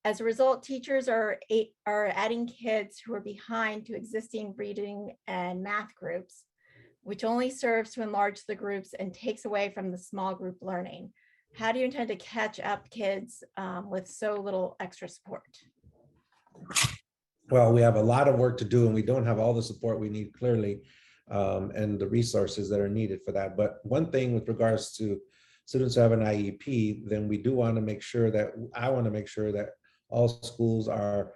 As a result, teachers are adding kids who are behind to existing reading and math groups, which only serves to enlarge the groups and takes away from the small group learning. How do you intend to catch up kids with so little extra support? Well, we have a lot of work to do and we don't have all the support we need clearly and the resources that are needed for that. But one thing with regards to students who have an IEP, then we do want to make sure that, I want to make sure that all schools are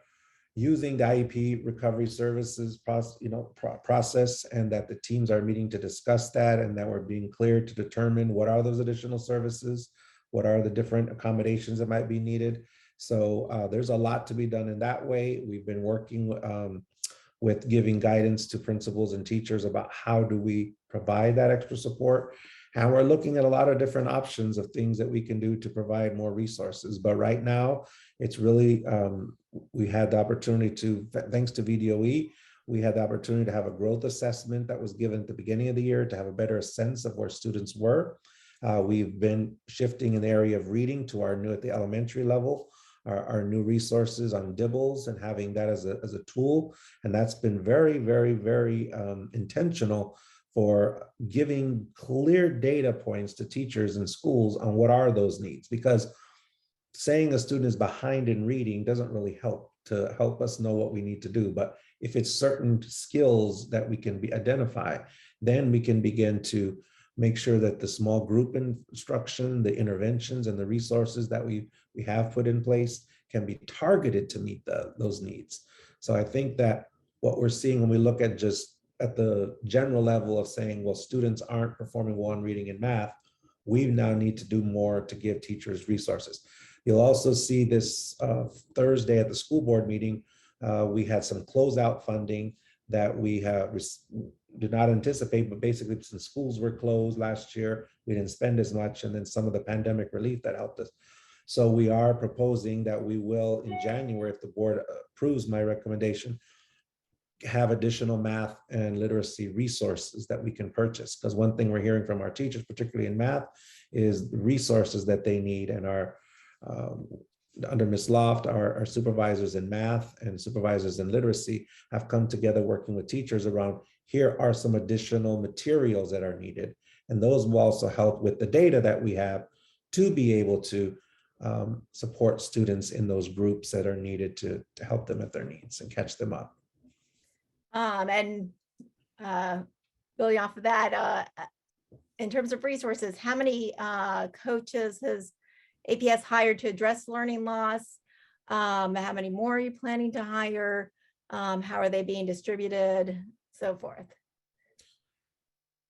using the IEP recovery services process, and that the teams are meeting to discuss that, and that we're being clear to determine what are those additional services, what are the different accommodations that might be needed. So there's a lot to be done in that way. We've been working with giving guidance to principals and teachers about how do we provide that extra support. And we're looking at a lot of different options of things that we can do to provide more resources. But right now, it's really, we had the opportunity to, thanks to VDOE, we had the opportunity to have a growth assessment that was given at the beginning of the year to have a better sense of where students were. We've been shifting in the area of reading to our new, at the elementary level, our new resources on DIBBLES and having that as a tool. And that's been very, very, very intentional for giving clear data points to teachers and schools on what are those needs, because saying a student is behind in reading doesn't really help us know what we need to do. But if it's certain skills that we can identify, then we can begin to make sure that the small group instruction, the interventions and the resources that we have put in place can be targeted to meet those needs. So I think that what we're seeing when we look at just at the general level of saying, well, students aren't performing well in reading and math, we now need to do more to give teachers resources. You'll also see this Thursday at the school board meeting, we had some closeout funding that we did not anticipate, but basically since schools were closed last year, we didn't spend as much, and then some of the pandemic relief that helped us. So we are proposing that we will in January, if the board approves my recommendation, have additional math and literacy resources that we can purchase. Because one thing we're hearing from our teachers, particularly in math, is the resources that they need. And our under Ms. Loft, our supervisors in math and supervisors in literacy have come together working with teachers around, here are some additional materials that are needed. And those will also help with the data that we have to be able to support students in those groups that are needed to help them with their needs and catch them up. Building off of that, in terms of resources, how many coaches has APS hired to address learning loss? How many more are you planning to hire? How are they being distributed? So forth.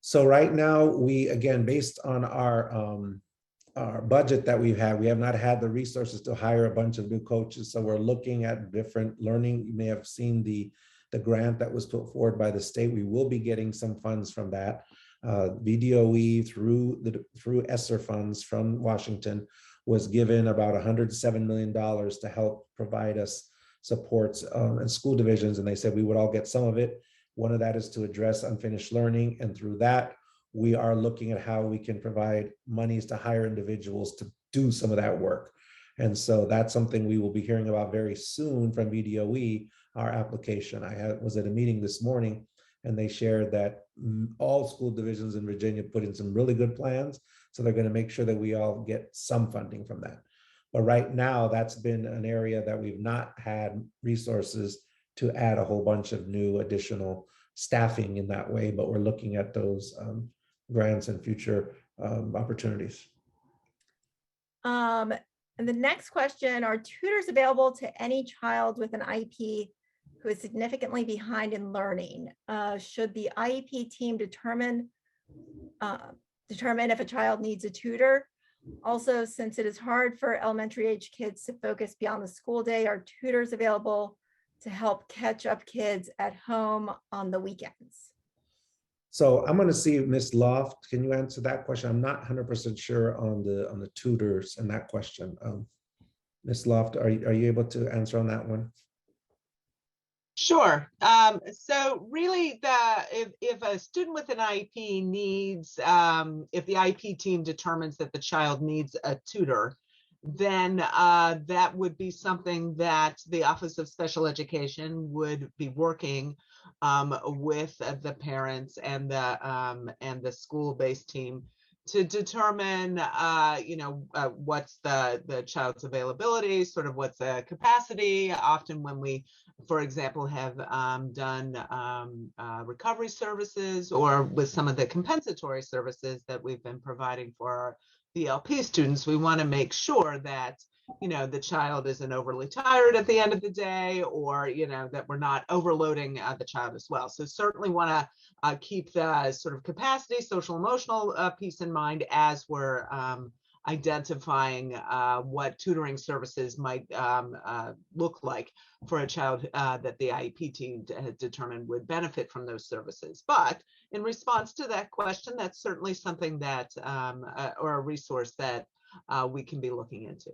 So right now, we, again, based on our budget that we've had, we have not had the resources to hire a bunch of new coaches. So we're looking at different learning. You may have seen the grant that was put forward by the state. We will be getting some funds from that. VDOE through ESSER funds from Washington was given about $107 million to help provide us supports in school divisions. And they said we would all get some of it. One of that is to address unfinished learning. And through that, we are looking at how we can provide monies to hire individuals to do some of that work. And so that's something we will be hearing about very soon from VDOE, our application. I was at a meeting this morning and they shared that all school divisions in Virginia put in some really good plans. So they're going to make sure that we all get some funding from that. But right now, that's been an area that we've not had resources to add a whole bunch of new additional staffing in that way, but we're looking at those grants and future opportunities. And the next question, are tutors available to any child with an IEP who is significantly behind in learning? Should the IEP team determine if a child needs a tutor? Also, since it is hard for elementary age kids to focus beyond the school day, are tutors available to help catch up kids at home on the weekends? So I'm going to see Ms. Loft. Can you answer that question? I'm not 100% sure on the tutors and that question. Ms. Loft, are you able to answer on that one? Sure. So really, if a student with an IEP needs, if the IEP team determines that the child needs a tutor, then that would be something that the Office of Special Education would be working with the parents and the school-based team to determine, what's the child's availability, sort of what's the capacity. Often when we, for example, have done recovery services, or with some of the compensatory services that we've been providing for our BLP students, we want to make sure that, the child isn't overly tired at the end of the day, or, that we're not overloading the child as well. So certainly want to keep the sort of capacity, social emotional piece in mind as we're identifying what tutoring services might look like for a child that the IEP team had determined would benefit from those services. But in response to that question, that's certainly something that, or a resource that we can be looking into.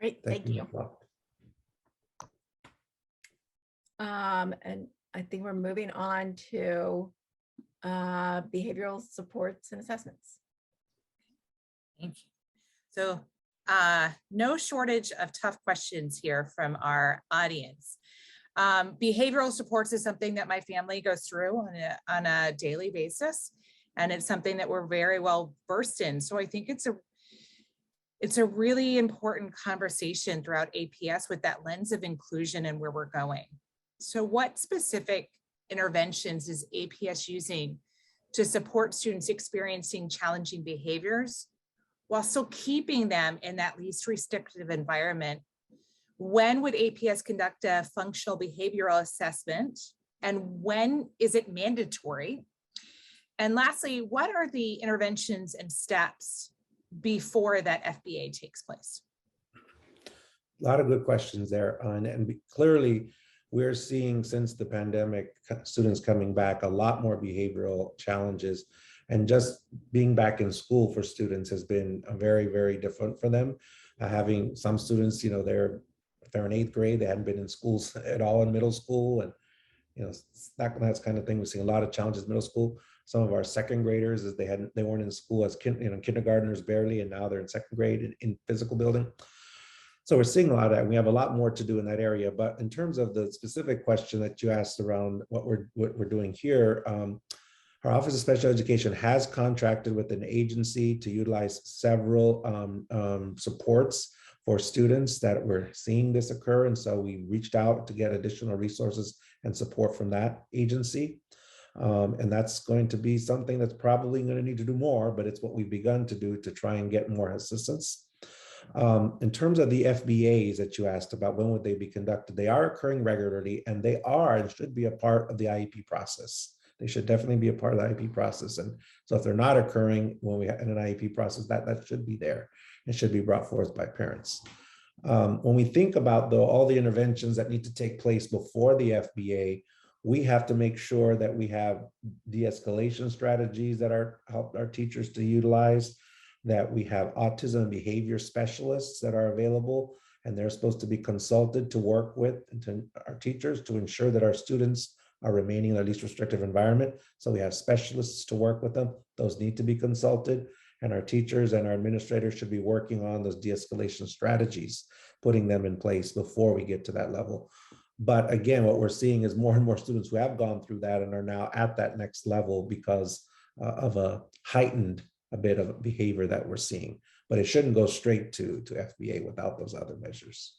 Great, thank you. And I think we're moving on to behavioral supports and assessments. Thank you. So no shortage of tough questions here from our audience. Behavioral supports is something that my family goes through on a daily basis, and it's something that we're very well versed in. So I think it's a really important conversation throughout APS with that lens of inclusion and where we're going. So what specific interventions is APS using to support students experiencing challenging behaviors while still keeping them in that least restrictive environment? When would APS conduct a functional behavioral assessment, and when is it mandatory? And lastly, what are the interventions and steps before that FBA takes place? A lot of good questions there. And clearly, we're seeing since the pandemic, students coming back, a lot more behavioral challenges. And just being back in school for students has been very, very different for them. Having some students, if they're in 8th grade, they hadn't been in schools at all in middle school. And, that's kind of thing. We're seeing a lot of challenges in middle school. Some of our 2nd graders, they weren't in school as kindergartners barely, and now they're in 2nd grade in physical building. So we're seeing a lot of that. We have a lot more to do in that area. But in terms of the specific question that you asked around what we're doing here, our Office of Special Education has contracted with an agency to utilize several supports for students that we're seeing this occur. And so we reached out to get additional resources and support from that agency. And that's going to be something that's probably going to need to do more, but it's what we've begun to do to try and get more assistance. In terms of the FBAs that you asked about, when would they be conducted? They are occurring regularly, and they are and should be a part of the IEP process. They should definitely be a part of the IEP process. And so if they're not occurring when we have in an IEP process, that should be there and should be brought forth by parents. When we think about all the interventions that need to take place before the FBA, we have to make sure that we have de-escalation strategies that help our teachers to utilize, that we have autism and behavior specialists that are available, and they're supposed to be consulted to work with our teachers to ensure that our students are remaining in a least restrictive environment. So we have specialists to work with them. Those need to be consulted, and our teachers and our administrators should be working on those de-escalation strategies, putting them in place before we get to that level. But again, what we're seeing is more and more students who have gone through that and are now at that next level because of a heightened bit of behavior that we're seeing. But it shouldn't go straight to FBA without those other measures.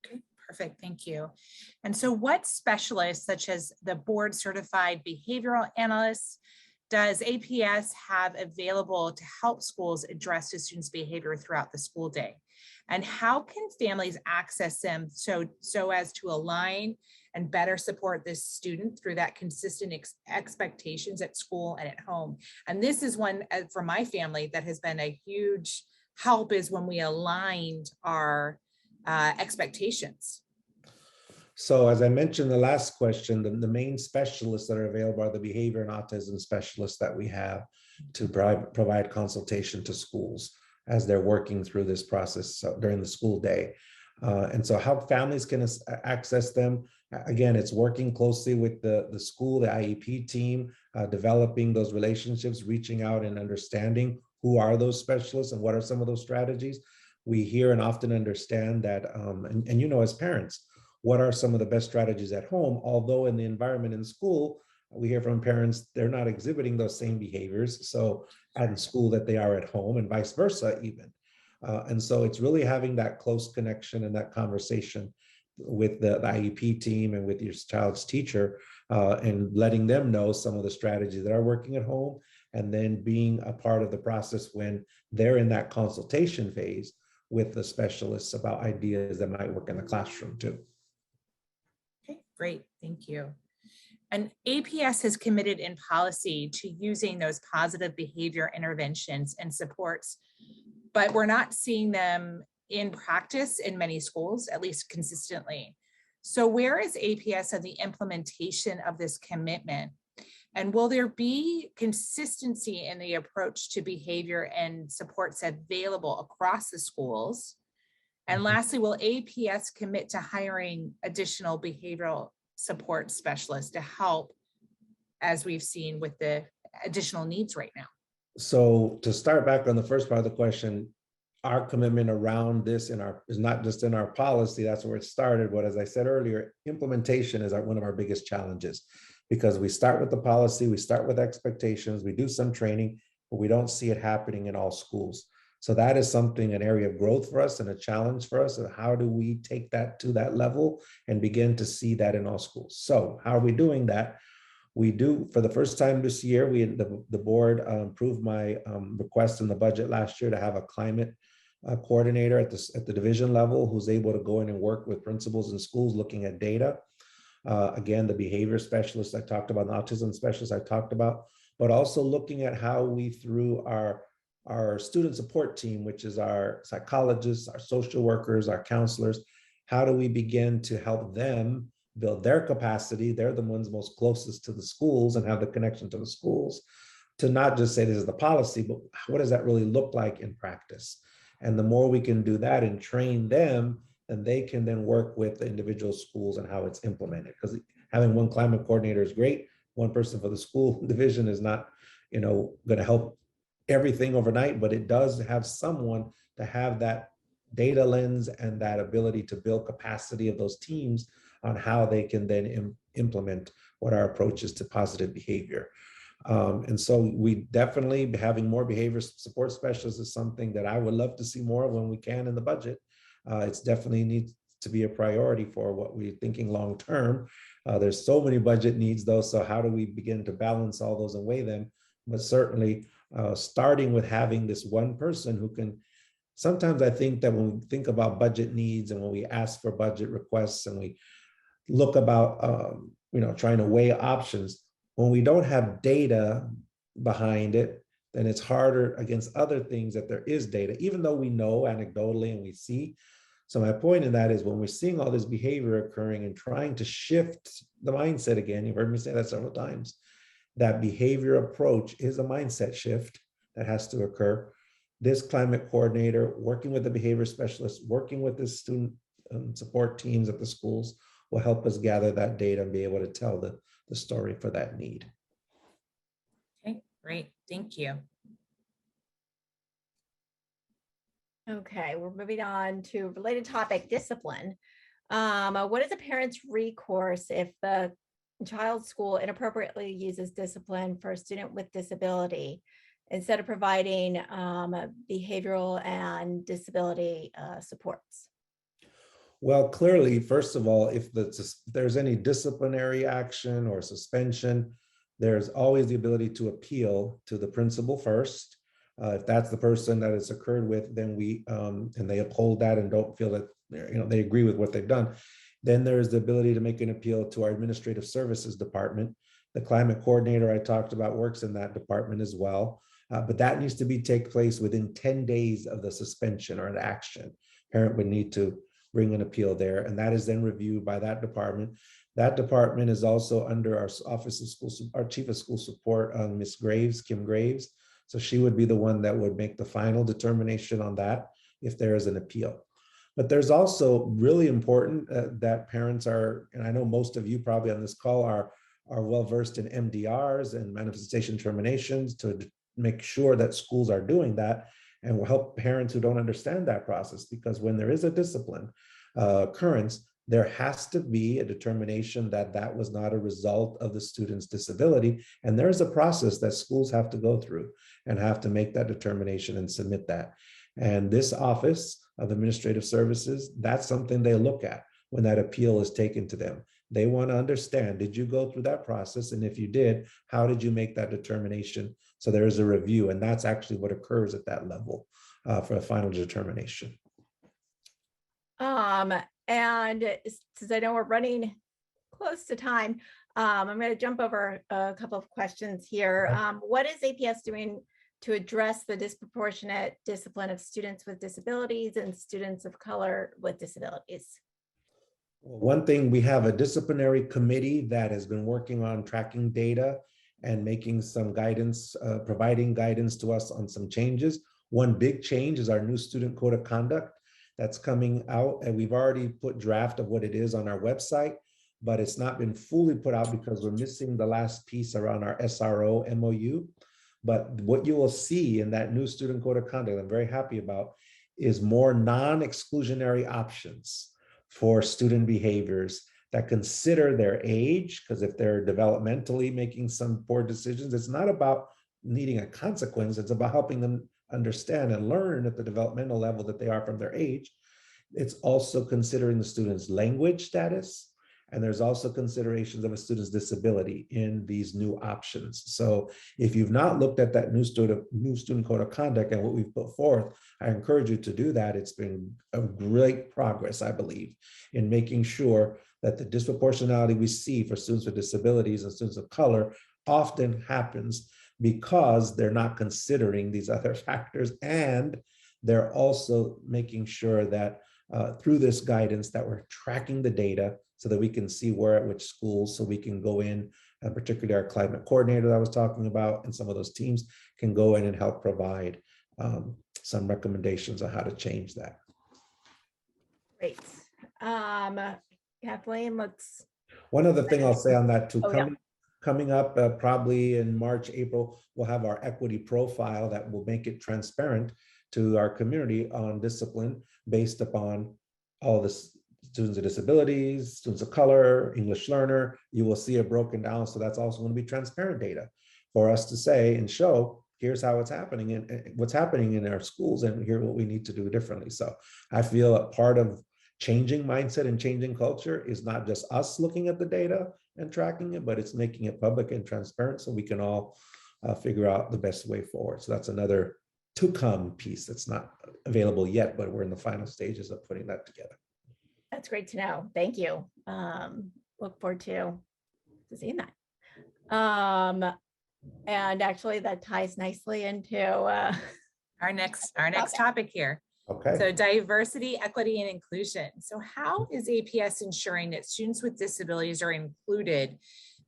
Okay, Perfect, thank you. And so what specialists, such as the board certified behavioral analysts, does APS have available to help schools address the students' behavior throughout the school day? And how can families access them so as to align and better support this student through that consistent expectations at school and at home? And this is one for my family that has been a huge help, is when we aligned our expectations. So as I mentioned, the last question, the main specialists that are available are the behavior and autism specialists that we have to provide consultation to schools as they're working through this process during the school day. And so how families can access them, again, it's working closely with the school, the IEP team, developing those relationships, reaching out and understanding who are those specialists and what are some of those strategies. We hear and often understand that, and you know, as parents, what are some of the best strategies at home? Although in the environment in school, we hear from parents, they're not exhibiting those same behaviors. So at school that they are at home, and vice versa even. And so it's really having that close connection and that conversation with the IEP team and with your child's teacher, and letting them know some of the strategies that are working at home, and then being a part of the process when they're in that consultation phase with the specialists about ideas that might work in the classroom too. Okay, great, thank you. And APS has committed in policy to using those positive behavior interventions and supports, but we're not seeing them in practice in many schools, at least consistently. So where is APS of the implementation of this commitment? And will there be consistency in the approach to behavior and supports available across the schools? And lastly, will APS commit to hiring additional behavioral support specialists to help, as we've seen with the additional needs right now? So to start back on the first part of the question, our commitment around this is not just in our policy, that's where it started. But as I said earlier, implementation is one of our biggest challenges, because we start with the policy, we start with expectations, we do some training, but we don't see it happening in all schools. So that is something, an area of growth for us and a challenge for us. And how do we take that to that level and begin to see that in all schools? So how are we doing that? We do, for the first time this year, the board approved my request in the budget last year to have a climate coordinator at the division level who's able to go in and work with principals in schools looking at data. Again, the behavior specialist I talked about, the autism specialist I talked about, but also looking at how we, through our student support team, which is our psychologists, our social workers, our counselors, how do we begin to help them build their capacity? They're the ones most closest to the schools and have the connection to the schools, to not just say this is the policy, but what does that really look like in practice? And the more we can do that and train them, then they can then work with the individual schools and how it's implemented. Because having one climate coordinator is great. One person for the school division is not, going to help everything overnight, but it does have someone to have that data lens and that ability to build capacity of those teams on how they can then implement what our approach is to positive behavior. And so we definitely, having more behavior support specialists is something that I would love to see more of when we can in the budget. It's definitely needs to be a priority for what we're thinking long term. There's so many budget needs though, so how do we begin to balance all those and weigh them? But certainly starting with having this one person who can, sometimes I think that when we think about budget needs and when we ask for budget requests and we look about, trying to weigh options, when we don't have data behind it, then it's harder against other things that there is data, even though we know anecdotally and we see. So my point in that is when we're seeing all this behavior occurring and trying to shift the mindset again, you've heard me say that several times, that behavior approach is a mindset shift that has to occur. This climate coordinator, working with the behavior specialist, working with the student support teams at the schools will help us gather that data and be able to tell the story for that need. Okay, great, thank you. Okay, we're moving on to a related topic, discipline. What is a parent's recourse if the child's school inappropriately uses discipline for a student with disability instead of providing behavioral and disability supports? Well, clearly, first of all, if there's any disciplinary action or suspension, there's always the ability to appeal to the principal first. If that's the person that it's occurred with, then and they uphold that and don't feel that they agree with what they've done, then there's the ability to make an appeal to our administrative services department. The climate coordinator I talked about works in that department as well, but that needs to take place within 10 days of the suspension or an action. Parent would need to bring an appeal there, and that is then reviewed by that department. That department is also under our Office of School, our Chief of School Support, Ms. Graves, Kim Graves. So she would be the one that would make the final determination on that if there is an appeal. But there's also really important that parents are, and I know most of you probably on this call are well-versed in MDRs and manifestation terminations to make sure that schools are doing that, and will help parents who don't understand that process, because when there is a discipline occurrence, there has to be a determination that that was not a result of the student's disability. And there's a process that schools have to go through and have to make that determination and submit that. And this Office of Administrative Services, that's something they look at when that appeal is taken to them. They want to understand, did you go through that process? And if you did, how did you make that determination? So there is a review, and that's actually what occurs at that level for a final determination. And since I know we're running close to time, I'm going to jump over a couple of questions here. What is APS doing to address the disproportionate discipline of students with disabilities and students of color with disabilities? One thing, we have a disciplinary committee that has been working on tracking data and making some guidance, providing guidance to us on some changes. One big change is our new student code of conduct that's coming out, and we've already put draft of what it is on our website, but it's not been fully put out because we're missing the last piece around our SRO MOU. But what you will see in that new student code of conduct, I'm very happy about, is more non-exclusionary options for student behaviors that consider their age, because if they're developmentally making some poor decisions, it's not about needing a consequence, it's about helping them understand and learn at the developmental level that they are from their age. It's also considering the student's language status, and there's also considerations of a student's disability in these new options. So if you've not looked at that new student code of conduct and what we've put forth, I encourage you to do that. It's been a great progress, I believe, in making sure that the disproportionality we see for students with disabilities and students of color often happens because they're not considering these other factors, and they're also making sure that through this guidance that we're tracking the data so that we can see where at which schools, so we can go in, particularly our climate coordinator that I was talking about, and some of those teams can go in and help provide some recommendations on how to change that. Great. Kathleen, let's. One other thing I'll say on that too, Oh, coming up probably in March, April, we'll have our equity profile that will make it transparent to our community on discipline based upon all the students with disabilities, students of color, English learner. You will see it broken down. So that's also going to be transparent data for us to say and show, here's how it's happening and what's happening in our schools, and here's what we need to do differently. So I feel a part of changing mindset and changing culture is not just us looking at the data and tracking it, but it's making it public and transparent so we can all figure out the best way forward. So that's another to come piece that's not available yet, but we're in the final stages of putting that together. That's great to know. Thank you. Look forward to seeing that. And actually that ties nicely into our next topic here. Okay. So diversity, equity, and inclusion. So how is APS ensuring that students with disabilities are included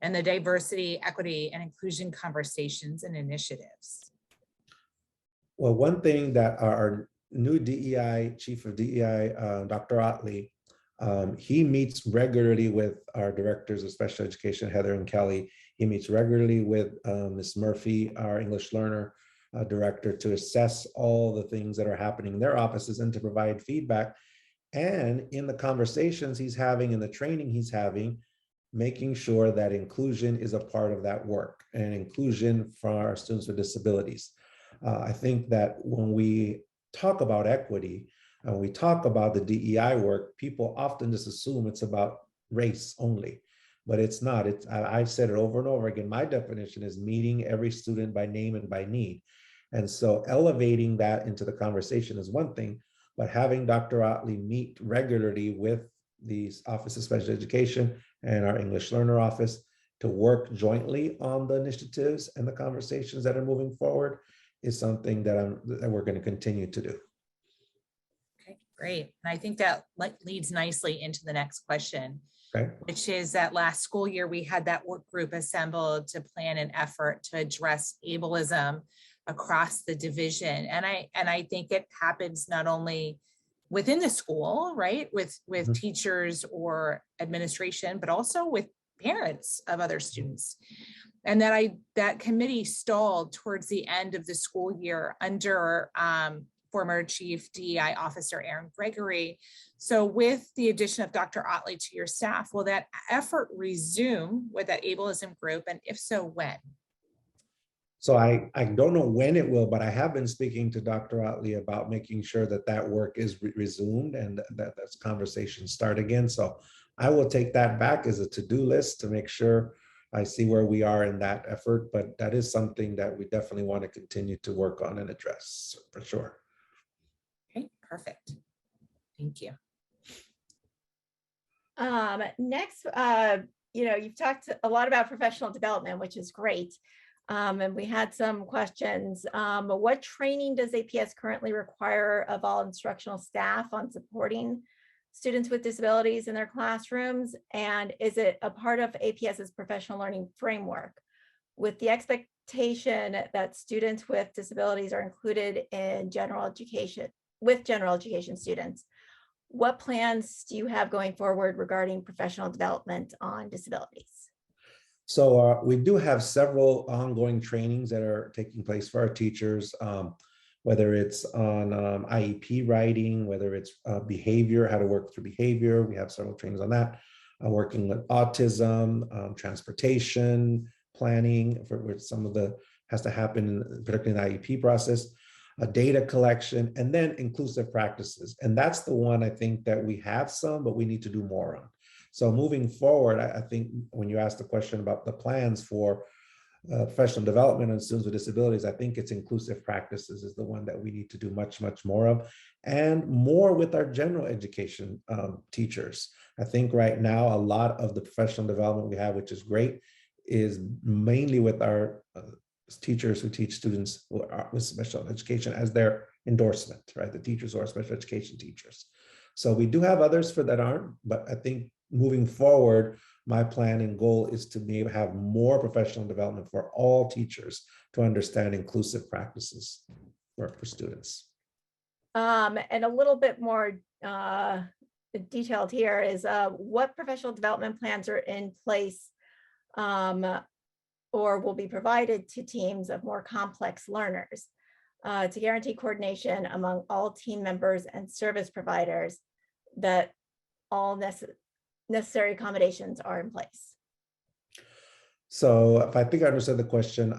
in the diversity, equity, and inclusion conversations and initiatives? Well, one thing that our new DEI, Chief of DEI, Dr. Otley, he meets regularly with our directors of special education, Heather and Kelly. He meets regularly with Ms. Murphy, our English learner director, to assess all the things that are happening in their offices and to provide feedback. And in the conversations he's having, in the training he's having, making sure that inclusion is a part of that work, and inclusion for our students with disabilities. I think that when we talk about equity, And when we talk about the DEI work, people often just assume it's about race only, but it's not. I've said it over and over again. My definition is meeting every student by name and by need. And so elevating that into the conversation is one thing, but having Dr. Otley meet regularly with the Office of Special Education and our English Learner Office to work jointly on the initiatives and the conversations that are moving forward is something that we're going to continue to do. Okay, great. And I think that leads nicely into the next question, okay, which is that last school year, we had that work group assembled to plan an effort to address ableism across the division. And I think it happens not only within the school, right, with teachers or administration, but also with parents of other students. And that committee stalled towards the end of the school year under former Chief DEI Officer Aaron Gregory. So with the addition of Dr. Otley to your staff, will that effort resume with that ableism group? And if so, when? So I don't know when it will, but I have been speaking to Dr. Otley about making sure that work is resumed and that conversations start again. So I will take that back as a to-do list to make sure I see where we are in that effort, but that is something that we definitely want to continue to work on and address for sure. Okay, perfect. Thank you. Next, you've talked a lot about professional development, which is great. And we had some questions. What training does APS currently require of all instructional staff on supporting students with disabilities in their classrooms? And is it a part of APS's professional learning framework with the expectation that students with disabilities are included in general education students? What plans do you have going forward regarding professional development on disabilities? So we do have several ongoing trainings that are taking place for our teachers, whether it's on IEP writing, whether it's behavior, how to work through behavior. We have several trainings on that. Working with autism, transportation, planning, for which some of the has to happen, particularly in the IEP process, data collection, and then inclusive practices. And that's the one I think that we have some, but we need to do more on. So moving forward, I think when you asked the question about the plans for professional development and students with disabilities, I think it's inclusive practices is the one that we need to do much, much more of, and more with our general education teachers. I think right now, a lot of the professional development we have, which is great, is mainly with our teachers who teach students who are with special education as their endorsement, right? The teachers who are special education teachers. So we do have others for that aren't, but I think moving forward, my plan and goal is to maybe have more professional development for all teachers to understand inclusive practices for students. And a little bit more detailed here is what professional development plans are in place or will be provided to teams of more complex learners to guarantee coordination among all team members and service providers that all necessary accommodations are in place. So if I think I understood the question,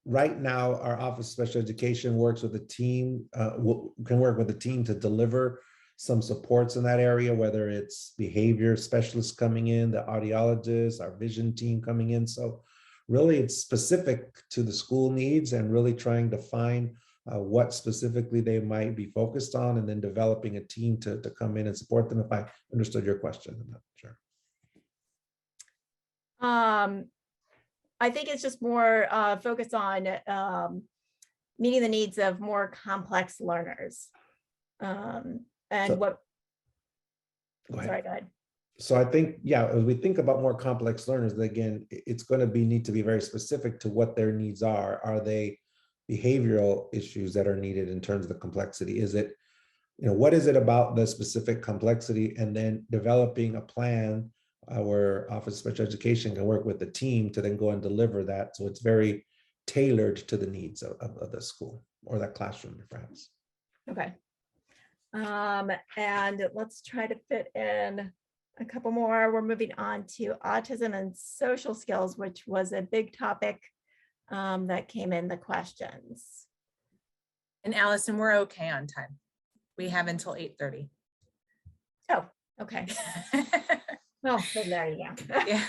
right now our Office of Special Education works with a team, can work with a team to deliver some supports in that area, whether it's behavior specialists coming in, the audiologists, our vision team coming in. So really it's specific to the school needs and really trying to find what specifically they might be focused on and then developing a team to come in and support them, if I understood your question. I'm not sure. I think it's just more focused on meeting the needs of more complex learners. And so, what, go ahead. Sorry, go ahead. So I think, yeah, as we think about more complex learners, again, it's going to need to be very specific to what their needs are. Are they behavioral issues that are needed in terms of the complexity? Is it, what is it about the specific complexity, and then developing a plan where Office of Special Education can work with the team to then go and deliver that. So it's very tailored to the needs of the school or that classroom, perhaps. Okay. And let's try to fit in a couple more. We're moving on to autism and social skills, which was a big topic that came in the questions. And Allison, we're okay on time. We have until 8:30. Oh, okay. Well, then there you go. Yeah.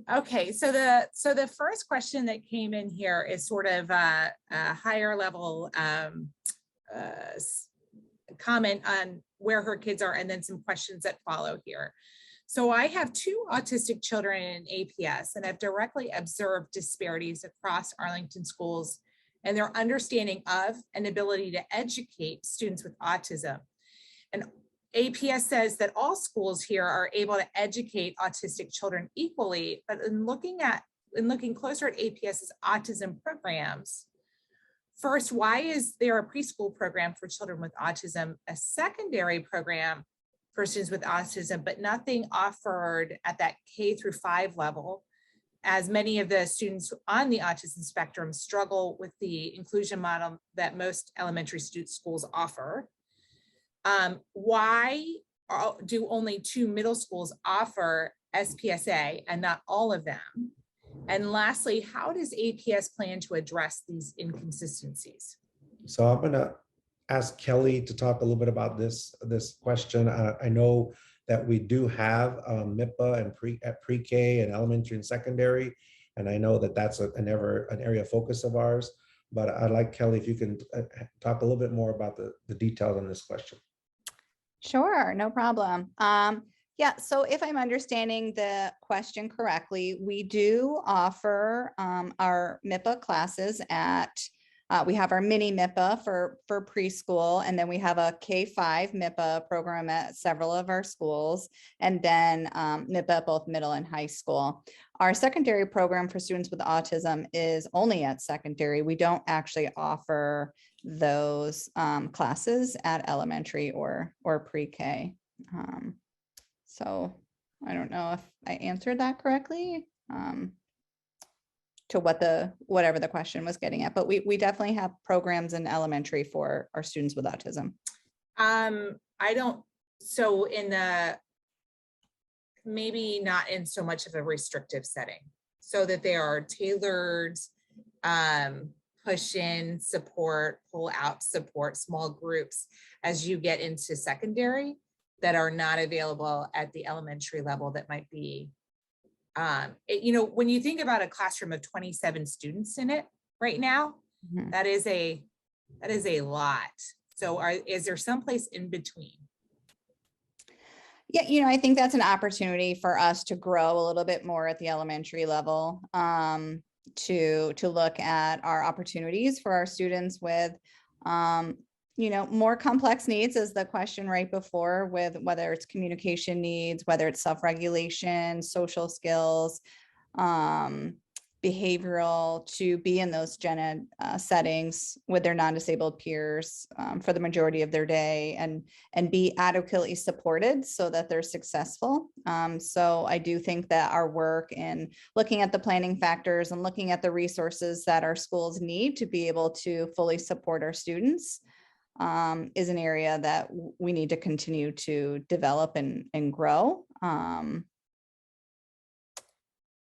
Okay, so the first question that came in here is sort of a higher level comment on where her kids are, and then some questions that follow here. So I have 2 autistic children in APS, and I've directly observed disparities across Arlington schools and their understanding of and ability to educate students with autism. And APS says that all schools here are able to educate autistic children equally, but in looking closer at APS's autism programs, first, why is there a preschool program for children with autism, a secondary program for students with autism, but nothing offered at that K-5 level, as many of the students on the autism spectrum struggle with the inclusion model that most elementary schools offer? Why do only 2 middle schools offer SPSA and not all of them? And lastly, how does APS plan to address these inconsistencies? So I'm going to ask Kelly to talk a little bit about this question. I know that we do have MIPA and at pre-K and elementary and secondary, and I know that that's an area of focus of ours. But I'd like Kelly, if you can talk a little bit more about the details on this question. Sure, no problem. Yeah, so if I'm understanding the question correctly, we do offer our MIPA classes at, we have our mini MIPA for preschool, and then we have a K-5 MIPA program at several of our schools, and then MIPA both middle and high school. Our secondary program for students with autism is only at secondary. We don't actually offer those classes at elementary or pre-K. So I don't know if I answered that correctly to whatever the question was getting at, but we definitely have programs in elementary for our students with autism. So in the, maybe not in so much of a restrictive setting, so that they are tailored, push in support, pull out support, small groups as you get into secondary that are not available at the elementary level. That might be, when you think about a classroom of 27 students in it right now, Mhm. that is a lot. So is there someplace in between? Yeah, I think that's an opportunity for us to grow a little bit more at the elementary level, to look at our opportunities for our students with, more complex needs, as the question right before, with whether it's communication needs, whether it's self-regulation, social skills, behavioral, to be in those gen ed settings with their non-disabled peers for the majority of their day, and be adequately supported so that they're successful. So I do think that our work in looking at the planning factors and looking at the resources that our schools need to be able to fully support our students is an area that we need to continue to develop and grow.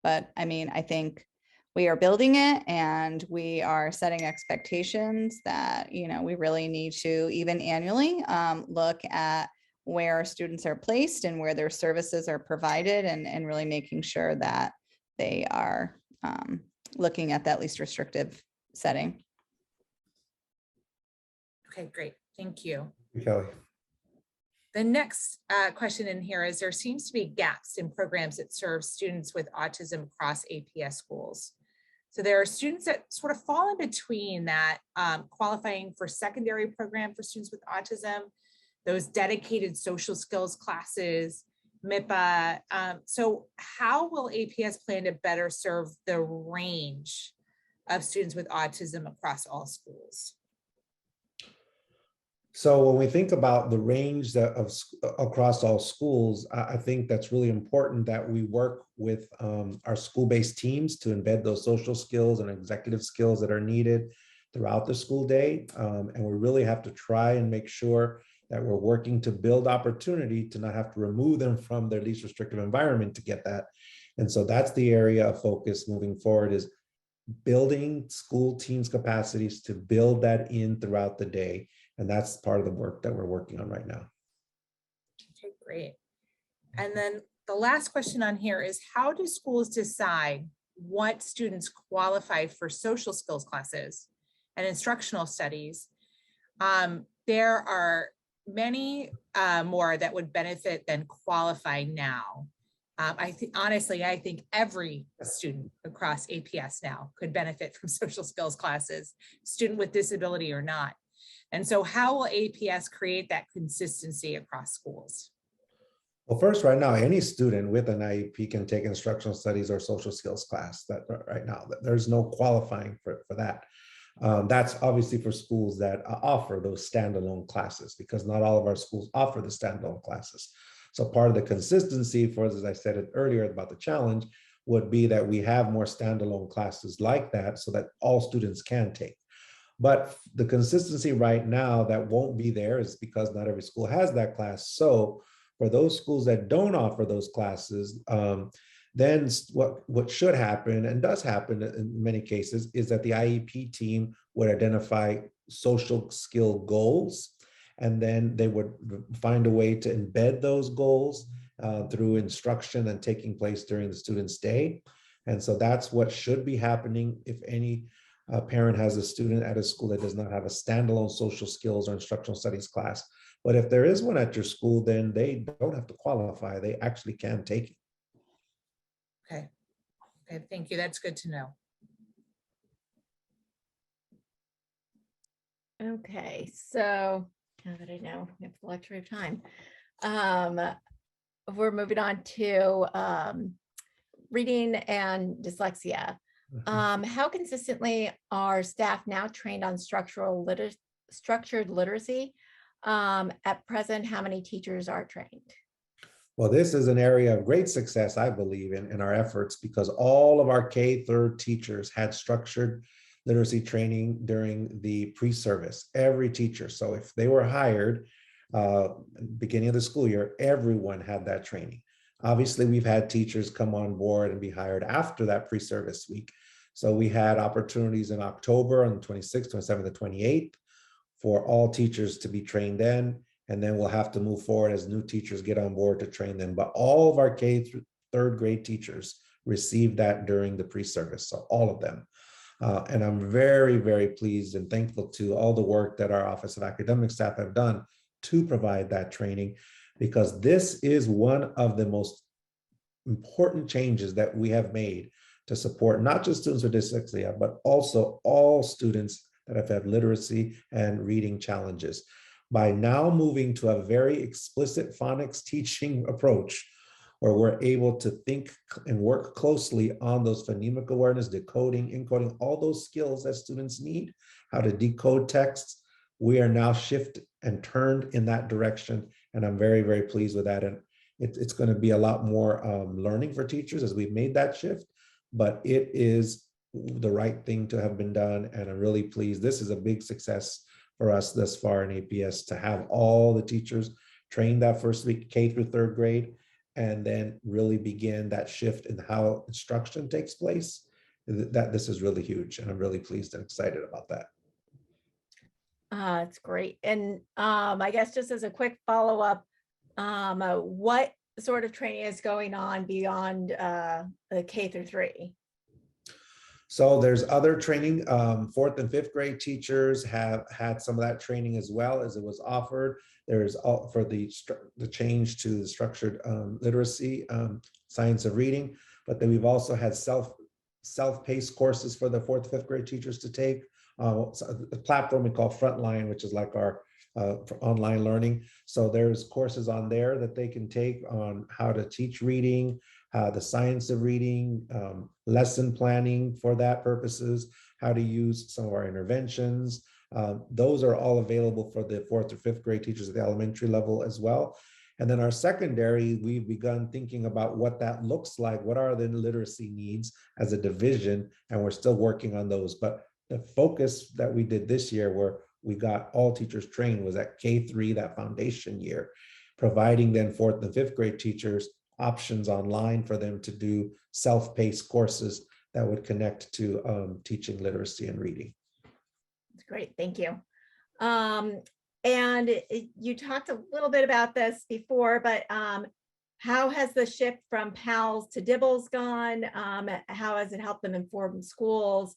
But I mean, I think we are building it, and we are setting expectations that, we really need to, even annually, look at where our students are placed and where their services are provided, and really making sure that they are looking at that least restrictive setting. Okay, great. Thank you. Kelly. The next question in here is, there seems to be gaps in programs that serve students with autism across APS schools. So there are students that sort of fall in between that, qualifying for secondary program for students with autism, those dedicated social skills classes, MIPA. So how will APS plan to better serve the range of students with autism across all schools? So when we think about the range across all schools, I think that's really important that we work with our school-based teams to embed those social skills and executive skills that are needed throughout the school day. And we really have to try and make sure that we're working to build opportunity to not have to remove them from their least restrictive environment to get that. And so that's the area of focus moving forward, is building school teams' capacities to build that in throughout the day. And that's part of the work that we're working on right now. Okay, great. And then the last question on here is, how do schools decide what students qualify for social skills classes and instructional studies? There are many more that would benefit than qualify now. I think every student across APS now could benefit from social skills classes, student with disability or not. And so how will APS create that consistency across schools? Well, first, right now, any student with an IEP can take instructional studies or social skills class. That right now, there's no qualifying for that. That's obviously for schools that offer those standalone classes, because not all of our schools offer the standalone classes. So part of the consistency for, as I said it earlier about the challenge, would be that we have more standalone classes like that so that all students can take. But the consistency right now that won't be there is because not every school has that class. So for those schools that don't offer those classes, then what should happen, and does happen in many cases, is that the IEP team would identify social skill goals, and then they would find a way to embed those goals through instruction and taking place during the student's day. And so that's what should be happening if any parent has a student at a school that does not have a standalone social skills or instructional studies class. But if there is one at your school, then they don't have to qualify. They actually can take it. Okay. Okay, thank you. That's good to know. Okay, so now that I know we have the luxury of time, we're moving on to reading and dyslexia. How consistently are staff now trained on structured literacy? At present, how many teachers are trained? Well, this is an area of great success, I believe, in our efforts, because all of our K-3 teachers had structured literacy training during the pre-service, every teacher. So if they were hired beginning of the school year, everyone had that training. Obviously, we've had teachers come on board and be hired after that pre-service week. So we had opportunities in October on the 26th, 27th, and 28th for all teachers to be trained then. And then we'll have to move forward as new teachers get on board to train them. But all of our K through third grade teachers received that during the pre-service, so all of them. And I'm very, very pleased and thankful to all the work that our Office of Academic Staff have done to provide that training, because this is one of the most important changes that we have made to support not just students with dyslexia, but also all students that have had literacy and reading challenges. By now moving to a very explicit phonics teaching approach, where we're able to think and work closely on those phonemic awareness, decoding, encoding, all those skills that students need, how to decode texts, we are now shifted and turned in that direction. And I'm very, very pleased with that. And it's going to be a lot more learning for teachers as we've made that shift, but it is the right thing to have been done. And I'm really pleased. This is a big success for us thus far in APS to have all the teachers trained that first week, K through third grade, and then really begin that shift in how instruction takes place. That this is really huge, and I'm really pleased and excited about that. It's great. And I guess just as a quick follow-up, what sort of training is going on beyond the K through 3? So there's other training. 4th and 5th grade teachers have had some of that training as well, as it was offered. There's all for the change to the structured literacy, science of reading, but then we've also had self-paced courses for the 4th, 5th grade teachers to take. A platform we call Frontline, which is like our online learning. So there's courses on there that they can take on how to teach reading, the science of reading, lesson planning for that purposes, how to use some of our interventions. Those are all available for the 4th or 5th grade teachers at the elementary level as well. And then our secondary, we've begun thinking about what that looks like. What are the literacy needs as a division? And we're still working on those. But the focus that we did this year, where we got all teachers trained, was at K3, that foundation year, providing then 4th and 5th grade teachers options online for them to do self-paced courses that would connect to teaching literacy and reading. That's great, thank you. And you talked a little bit about this before, but how has the shift from PALS to DIBELS gone? How has it helped them inform schools?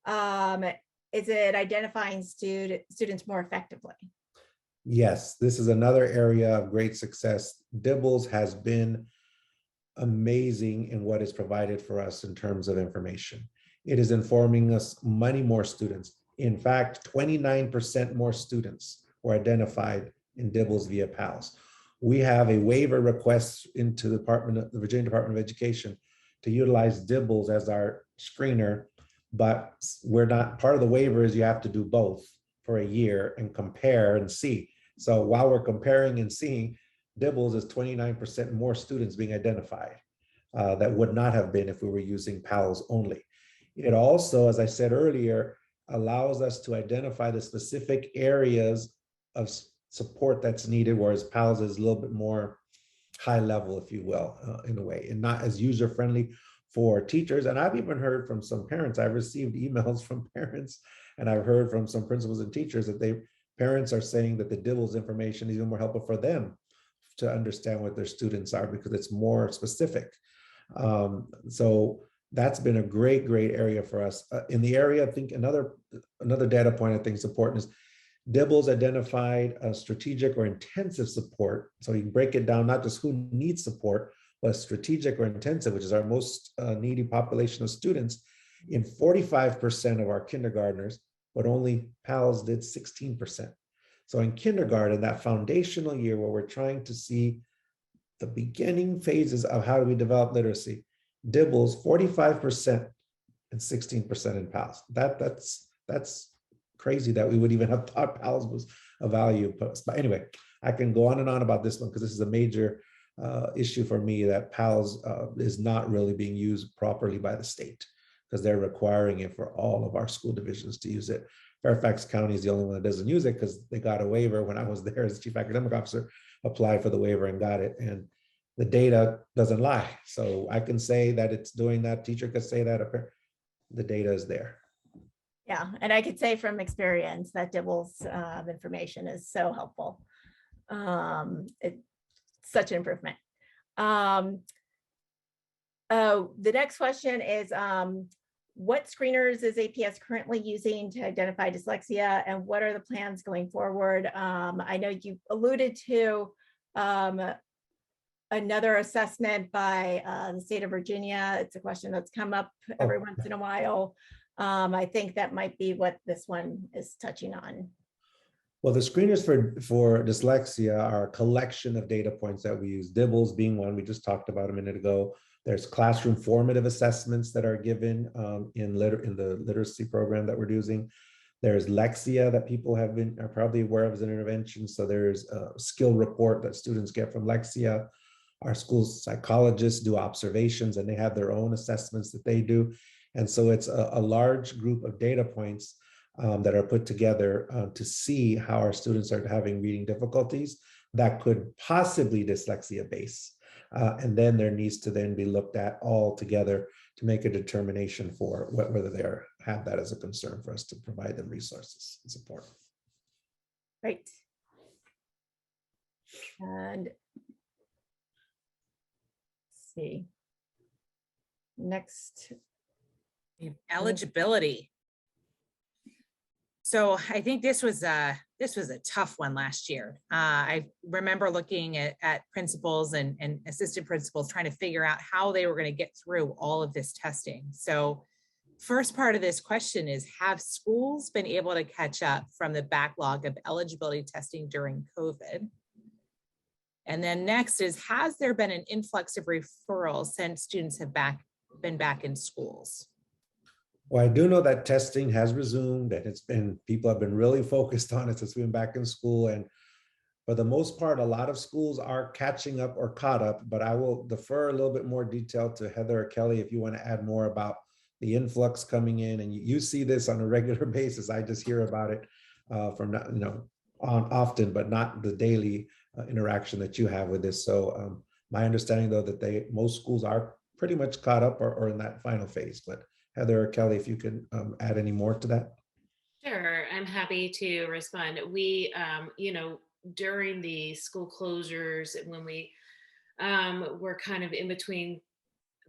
Is it identifying students more effectively? Yes, this is another area of great success. DIBELS has been amazing in what is provided for us in terms of information. It is informing us many more students. In fact, 29% more students were identified in DIBELS via PALS. We have a waiver request into the Virginia Department of Education to utilize DIBELS as our screener, but we're not, part of the waiver is you have to do both for a year and compare and see. So while we're comparing and seeing, DIBELS is 29% more students being identified that would not have been if we were using PALS only. It also, as I said earlier, allows us to identify the specific areas of support that's needed, whereas PALS is a little bit more high level, if you will, in a way, and not as user-friendly for teachers. And I've even heard from some parents, I've received emails from parents, and I've heard from some principals and teachers that parents are saying that the DIBELS information is even more helpful for them to understand what their students are because it's more specific. So that's been a great area for us. In the area, I think another data point I think is important is DIBELS identified a strategic or intensive support. So you can break it down, not just who needs support, but strategic or intensive, which is our most needy population of students, in 45% of our kindergartners, but only PALS did 16%. So in kindergarten, that foundational year where we're trying to see the beginning phases of how do we develop literacy, DIBELS 45% and 16% in PALS. That's crazy that we would even have thought PALS was a value post. But anyway, I can go on and on about this one because this is a major issue for me, that PALS is not really being used properly by the state because they're requiring it for all of our school divisions to use it. Fairfax County is the only one that doesn't use it because they got a waiver when I was there as chief academic officer, applied for the waiver and got it. And the data doesn't lie. So I can say that it's doing that. Teacher could say that. The data is there. Yeah, and I could say from experience that DIBELS information is so helpful. It's such an improvement. The next question is, what screeners is APS currently using to identify dyslexia, and what are the plans going forward? I know you alluded to another assessment by the state of Virginia. It's a question that's come up every once in a while. I think that might be what this one is touching on. Well, the screeners for dyslexia are a collection of data points that we use, DIBELS being one we just talked about a minute ago. There's classroom formative assessments that are given in the literacy program that we're using. There's Lexia that people are probably aware of as an intervention. So there's a skill report that students get from Lexia. Our school psychologists do observations and they have their own assessments that they do. And so it's a large group of data points that are put together to see how our students are having reading difficulties that could possibly dyslexia base. And then there needs to then be looked at all together to make a determination for whether they have that as a concern for us to provide them resources and support. Right. And let's see. Next. Eligibility. So I think this was a tough one last year. I remember looking at principals and assistant principals trying to figure out how they were going to get through all of this testing. So first part of this question is, have schools been able to catch up from the backlog of eligibility testing during COVID? And then next is, has there been an influx of referrals since students have been back in schools? Well, I do know that testing has resumed, and people have been really focused on it since we've been back in school. And for the most part, a lot of schools are catching up or caught up, but I will defer a little bit more detail to Heather or Kelly if you want to add more about the influx coming in. And you see this on a regular basis. I just hear about it from often, but not the daily interaction that you have with this. So my understanding, though, that most schools are pretty much caught up or in that final phase, but Heather or Kelly, if you can add any more to that. Sure, I'm happy to respond. We, during the school closures, when we were kind of in between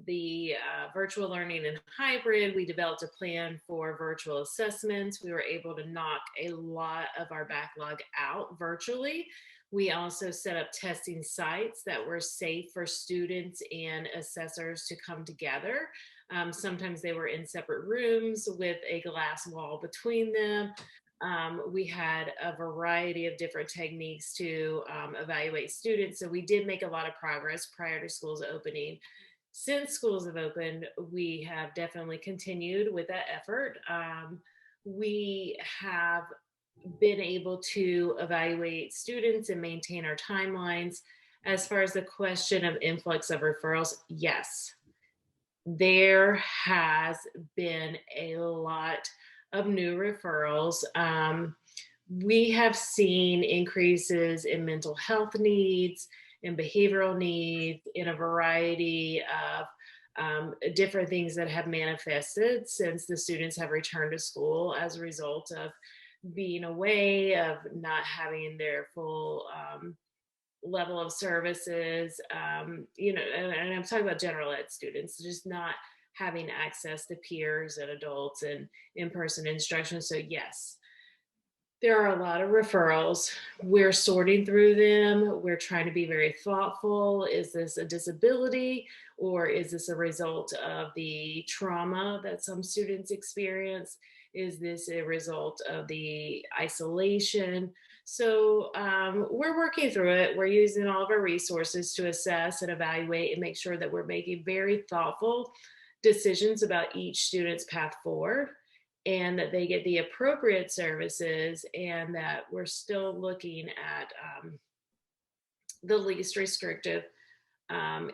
the virtual learning and hybrid, we developed a plan for virtual assessments. We were able to knock a lot of our backlog out virtually. We also set up testing sites that were safe for students and assessors to come together. Sometimes they were in separate rooms with a glass wall between them. We had a variety of different techniques to evaluate students. So we did make a lot of progress prior to schools opening. Since schools have opened, we have definitely continued with that effort. We have been able to evaluate students and maintain our timelines. As far as the question of influx of referrals, yes, there has been a lot of new referrals. We have seen increases in mental health needs, in behavioral needs, in a variety of different things that have manifested since the students have returned to school as a result of being away, of not having their full level of services, and I'm talking about general ed students, just not having access to peers and adults and in-person instruction. So yes, there are a lot of referrals. We're sorting through them. We're trying to be very thoughtful. Is this a disability, or is this a result of the trauma that some students experience? Is this a result of the isolation? So we're working through it. We're using all of our resources to assess and evaluate and make sure that we're making very thoughtful decisions about each student's path forward, and that they get the appropriate services, and that we're still looking at the least restrictive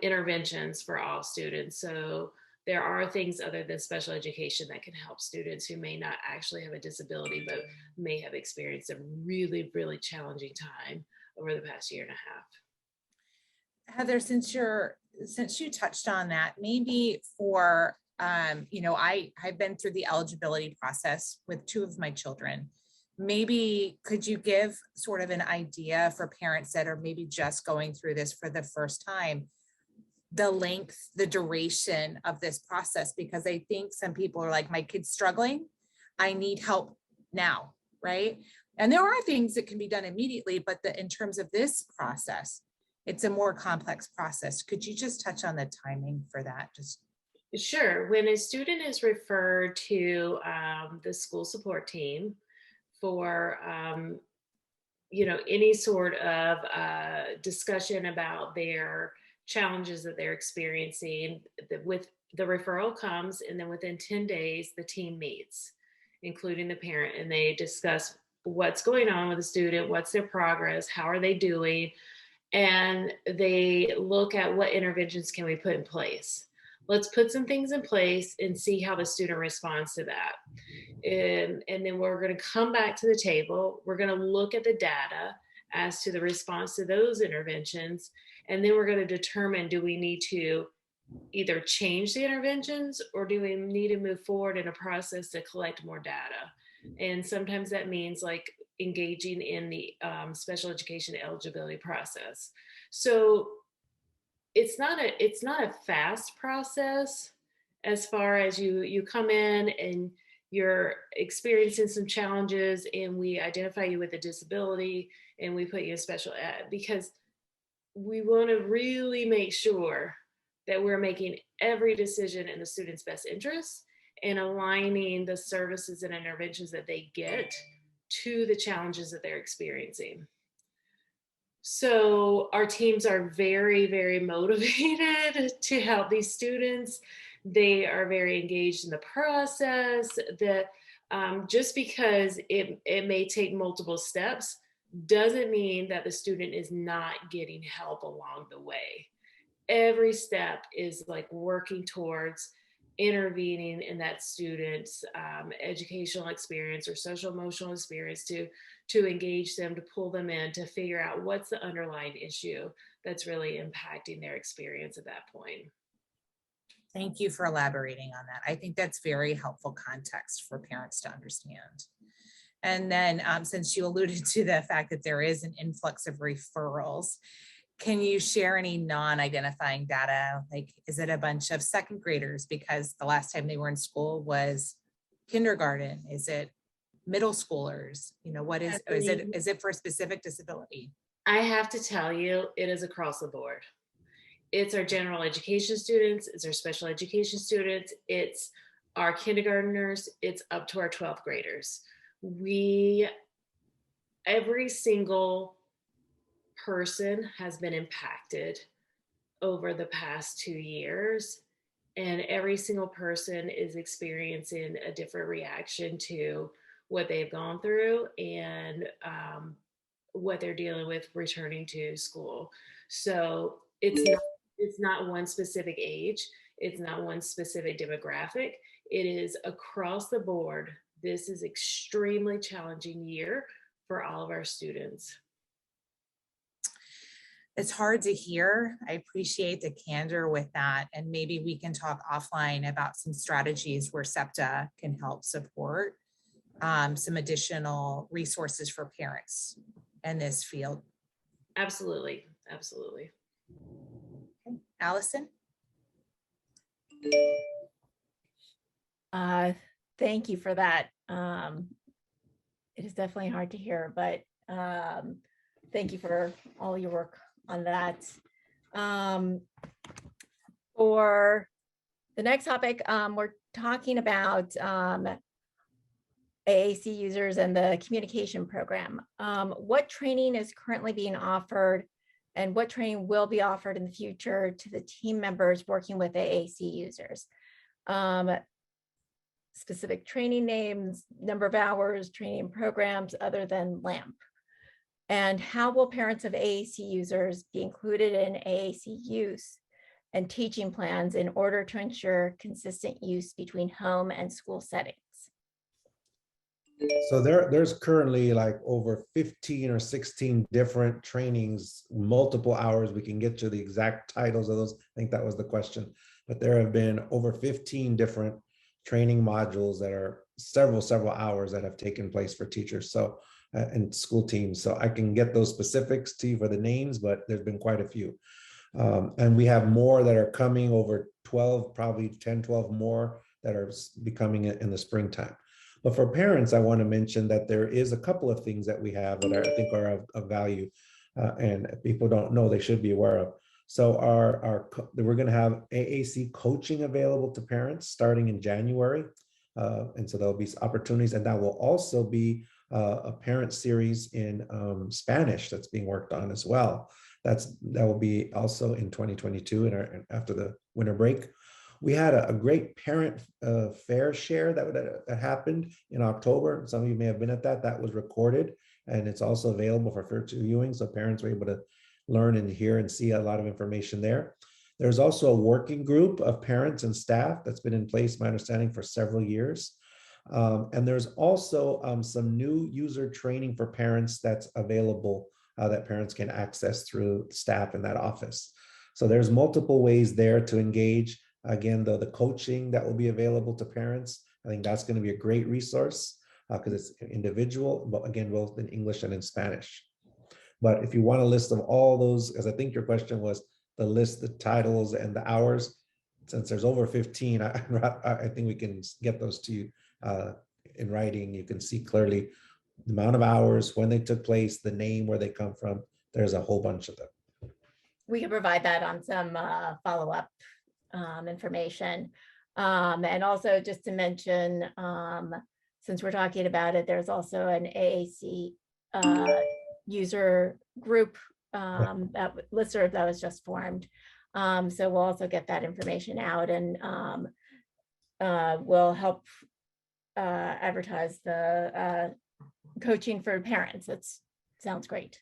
interventions for all students. So there are things other than special education that can help students who may not actually have a disability, but may have experienced a really, really challenging time over the past year and a half. Heather, since you touched on that, maybe for, I've been through the eligibility process with 2 of my children. Maybe could you give sort of an idea for parents that are maybe just going through this for the first time, the length, the duration of this process? Because I think some people are like, my kid's struggling, I need help now, right? And there are things that can be done immediately, but in terms of this process, it's a more complex process. Could you just touch on the timing for that? Sure. When a student is referred to the school support team for any sort of discussion about their challenges that they're experiencing, with the referral comes, and then within 10 days the team meets, including the parent, and they discuss what's going on with the student, what's their progress, how are they doing, and they look at what interventions can we put in place. Let's put some things in place and see how the student responds to that. And then we're going to come back to the table. We're going to look at the data as to the response to those interventions. And then we're going to determine, do we need to either change the interventions, or do we need to move forward in a process to collect more data? And sometimes that means like engaging in the special education eligibility process. So it's not a fast process, as far as you come in and you're experiencing some challenges, and we identify you with a disability and we put you in special ed, because we want to really make sure that we're making every decision in the student's best interest and aligning the services and interventions that they get to the challenges that they're experiencing. So our teams are very, very motivated to help these students. They are very engaged in the process. Just because it may take multiple steps doesn't mean that the student is not getting help along the way. Every step is like working towards intervening in that student's educational experience or social emotional experience to engage them, to pull them in, to figure out what's the underlying issue that's really impacting their experience at that point. Thank you for elaborating on that. I think that's very helpful context for parents to understand. And then since you alluded to the fact that there is an influx of referrals, can you share any non-identifying data? Like, is it a bunch of second graders because the last time they were in school was kindergarten? Is it middle schoolers? You know, what is it for a specific disability? I have to tell you, it is across the board. It's our general education students, it's our special education students, it's our kindergartners, it's up to our 12th graders. Every single person has been impacted over the past 2 years, and every single person is experiencing a different reaction to what they've gone through and what they're dealing with returning to school. So it's not one specific age, it's not one specific demographic. It is across the board. This is extremely challenging year for all of our students. It's hard to hear. I appreciate the candor with that. And maybe we can talk offline about some strategies where SEPTA can help support some additional resources for parents in this field. Absolutely, absolutely. Okay. Allison? Thank you for that. It is definitely hard to hear, but thank you for all your work on that. For the next topic, we're talking about AAC users and the communication program. What training is currently being offered and what training will be offered in the future to the team members working with AAC users? Specific training names, number of hours, training programs other than LAMP. And how will parents of AAC users be included in AAC use and teaching plans in order to ensure consistent use between home and school settings? So there's currently like over 15 or 16 different trainings, multiple hours. We can get to the exact titles of those. I think that was the question. But there have been over 15 different training modules that are several hours that have taken place for teachers. So and school teams. So I can get those specifics to you for the names, but there's been quite a few. And we have more that are coming, over 12, probably 10, 12 more that are becoming in the springtime. But for parents, I want to mention that there is a couple of things that we have that I think are of value, and if people don't know, they should be aware of. So we're going to have AAC coaching available to parents starting in January. And so there'll be opportunities, and that will also be a parent series in Spanish that's being worked on as well. That will be also in 2022 and after the winter break. We had a great parent fair share that happened in October. Some of you may have been at that. That was recorded, and it's also available for virtual viewing, so parents were able to learn and hear and see a lot of information there. There's also a working group of parents and staff that's been in place, my understanding, for several years. And there's also some new user training for parents that's available that parents can access through staff in that office. So there's multiple ways there to engage. Again, the coaching that will be available to parents, I think that's going to be a great resource because it's individual, but again, both in English and in Spanish. But if you want a list of all those, as I think your question was, the list, the titles and the hours, since there's over 15, I think we can get those to you in writing. You can see clearly the amount of hours, when they took place, the name, where they come from. There's a whole bunch of them. We can provide that on some follow-up information. And also just to mention, since we're talking about it, there's also an AAC user group listserv that was just formed. So we'll also get that information out, and we'll help advertise the coaching for parents. That sounds great.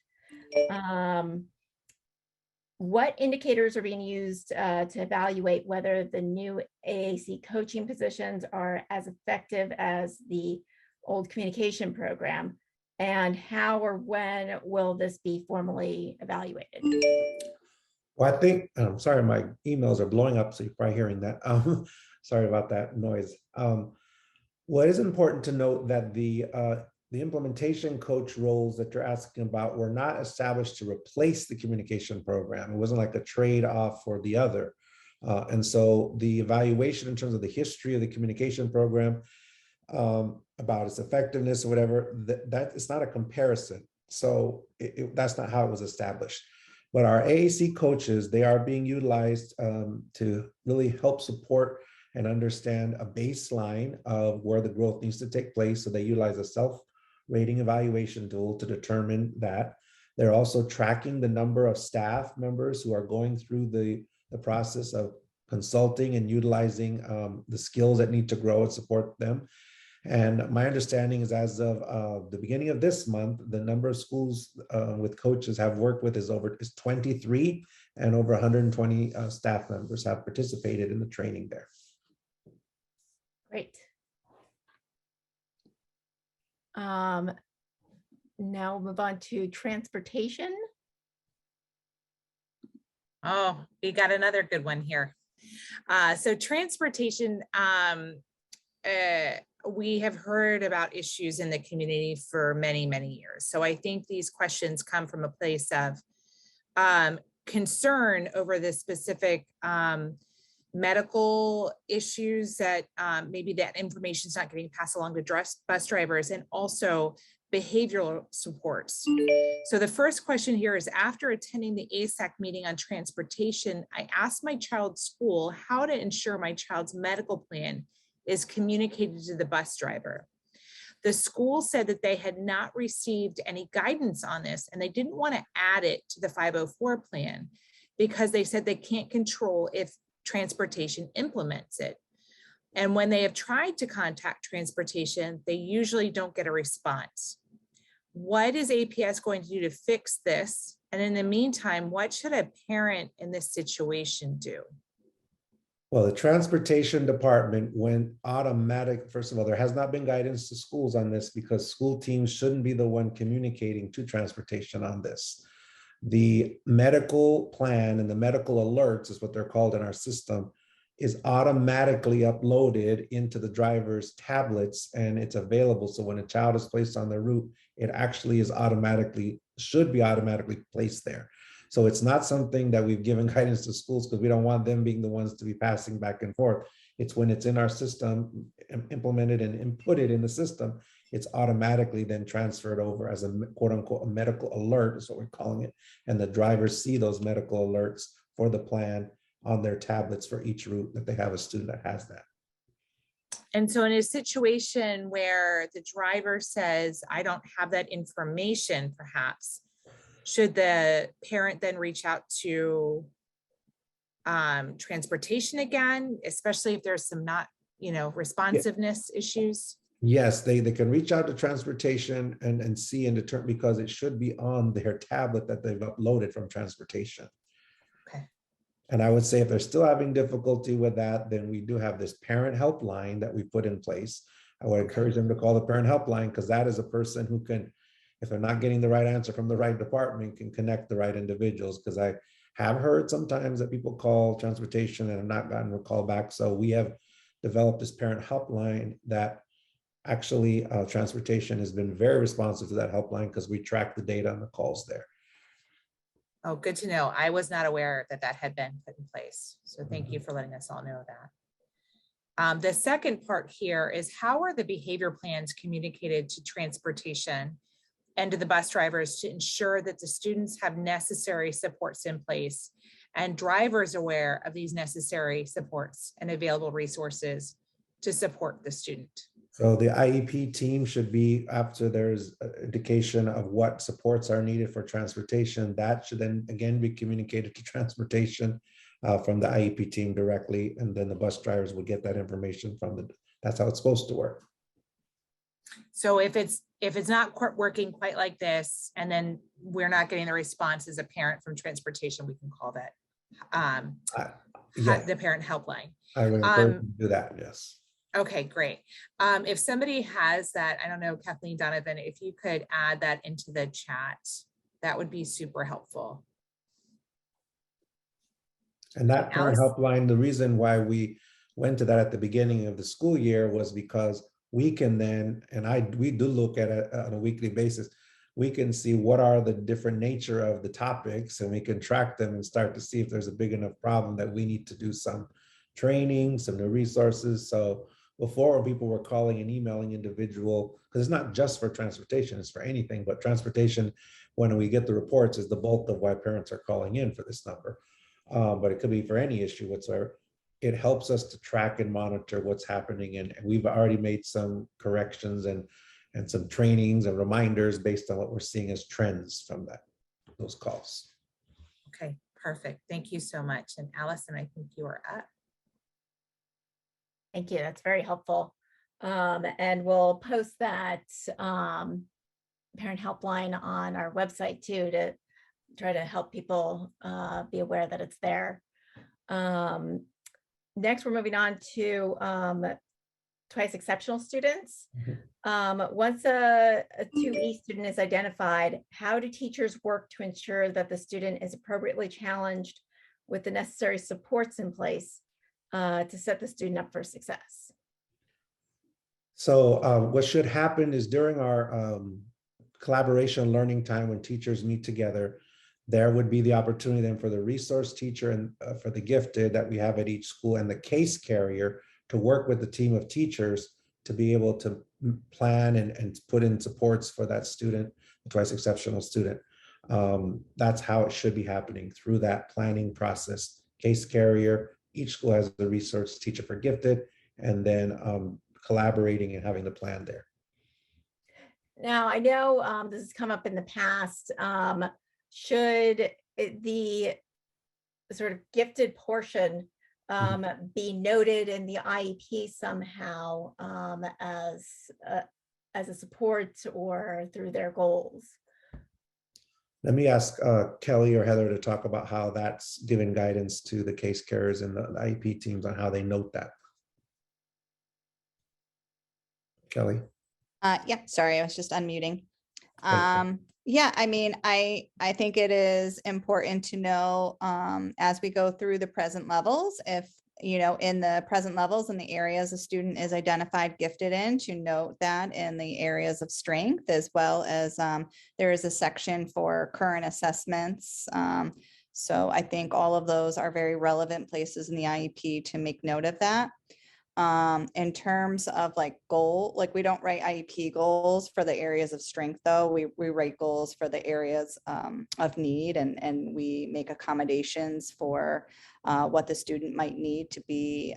What indicators are being used to evaluate whether the new AAC coaching positions are as effective as the old communication program? And how or when will this be formally evaluated? Well, I think, I'm sorry, my emails are blowing up, so you're probably hearing that. Sorry about that noise. What is important to note that the implementation coach roles that you're asking about were not established to replace the communication program. It wasn't like a trade-off for the other. And so the evaluation in terms of the history of the communication program, about its effectiveness or whatever, that is not a comparison. So that's not how it was established. But our AAC coaches, they are being utilized to really help support and understand a baseline of where the growth needs to take place. So they utilize a self-rating evaluation tool to determine that. They're also tracking the number of staff members who are going through the process of consulting and utilizing the skills that need to grow and support them. And my understanding is as of the beginning of this month, the number of schools with coaches have worked with is 23, and over 120 staff members have participated in the training there. Great. Now we'll move on to transportation. Oh, we got another good one here. So transportation, we have heard about issues in the community for many, many years. So I think these questions come from a place of concern over the specific medical issues that maybe that information is not getting passed along to bus drivers, and also behavioral supports. So the first question here is, after attending the ASAC meeting on transportation, I asked my child's school how to ensure my child's medical plan is communicated to the bus driver. The school said that they had not received any guidance on this, and they didn't want to add it to the 504 plan because they said they can't control if transportation implements it. And when they have tried to contact transportation, they usually don't get a response. What is APS going to do to fix this? And in the meantime, what should a parent in this situation do? Well, the transportation department went automatic. First of all, there has not been guidance to schools on this because school teams shouldn't be the one communicating to transportation on this. The medical plan and the medical alerts is what they're called in our system, is automatically uploaded into the driver's tablets, and it's available. So when a child is placed on their route, it actually is should be automatically placed there. So it's not something that we've given guidance to schools because we don't want them being the ones to be passing back and forth. It's when it's in our system, implemented and inputted in the system, it's automatically then transferred over as a quote unquote a medical alert is what we're calling it. And the drivers see those medical alerts for the plan on their tablets for each route that they have a student that has that. And so in a situation where the driver says, I don't have that information, perhaps, should the parent then reach out to transportation again, especially if there's some not, responsiveness issues? Yes, they can reach out to transportation and see and determine, because it should be on their tablet that they've uploaded from transportation. Okay. And I would say if they're still having difficulty with that, then we do have this parent helpline that we put in place. I would encourage them to call the parent helpline, because that is a person who can, if they're not getting the right answer from the right department, can connect the right individuals. Because I have heard sometimes that people call transportation and have not gotten a call back. So we have developed this parent helpline that actually transportation has been very responsive to that helpline, because we track the data on the calls there. Oh, good to know. I was not aware that that had been put in place. So thank you for letting us all know that. The second part here is, how are the behavior plans communicated to transportation and to the bus drivers to ensure that the students have necessary supports in place and drivers aware of these necessary supports and available resources to support the student? So the IEP team should be, after there's an indication of what supports are needed for transportation, that should then again be communicated to transportation from the IEP team directly, and then the bus drivers will get that information from that's how it's supposed to work. So if it's not working quite like this, and then we're not getting the response as a parent from transportation, we can call that the parent helpline. I would encourage them to do that, yes. Okay, great. If somebody has that, I don't know, Kathleen Donovan, if you could add that into the chat, that would be super helpful. And that parent Alice? helpline, the reason why we went to that at the beginning of the school year was because we can then, and we do look at it on a weekly basis, we can see what are the different nature of the topics, and we can track them and start to see if there's a big enough problem that we need to do some training, some new resources. So before, people were calling and emailing individual, because it's not just for transportation, it's for anything, but transportation, when we get the reports, is the bulk of why parents are calling in for this number. But it could be for any issue whatsoever. It helps us to track and monitor what's happening. And we've already made some corrections and some trainings and reminders based on what we're seeing as trends from those calls. Okay, perfect. Thank you so much. And Allison, I think you are up. Thank you. That's very helpful. And we'll post that parent helpline on our website too, to try to help people be aware that it's there. Next, we're moving on to twice exceptional students. Once a 2E student is identified, how do teachers work to ensure that the student is appropriately challenged with the necessary supports in place to set the student up for success? So what should happen is during our collaboration learning time, when teachers meet together, there would be the opportunity then for the resource teacher and for the gifted that we have at each school and the case carrier to work with the team of teachers to be able to plan and put in supports for that student, the twice exceptional student. That's how it should be happening, through that planning process. Case carrier, each school has the resource teacher for gifted, and then collaborating and having the plan there. Now, I know this has come up in the past. Should the sort of gifted portion be noted in the IEP somehow as a support or through their goals? Let me ask Kelly or Heather to talk about how that's giving guidance to the case carriers and the IEP teams on how they note that. Kelly? Yeah, sorry, I was just unmuting. Yeah, I mean, I think it is important to know as we go through the present levels, if, you know, in the present levels and the areas a student is identified gifted in, to note that in the areas of strength, as well as there is a section for current assessments. So I think all of those are very relevant places in the IEP to make note of that. In terms of like goal, like we don't write IEP goals for the areas of strength, though. We write goals for the areas of need, and we make accommodations for what the student might need to be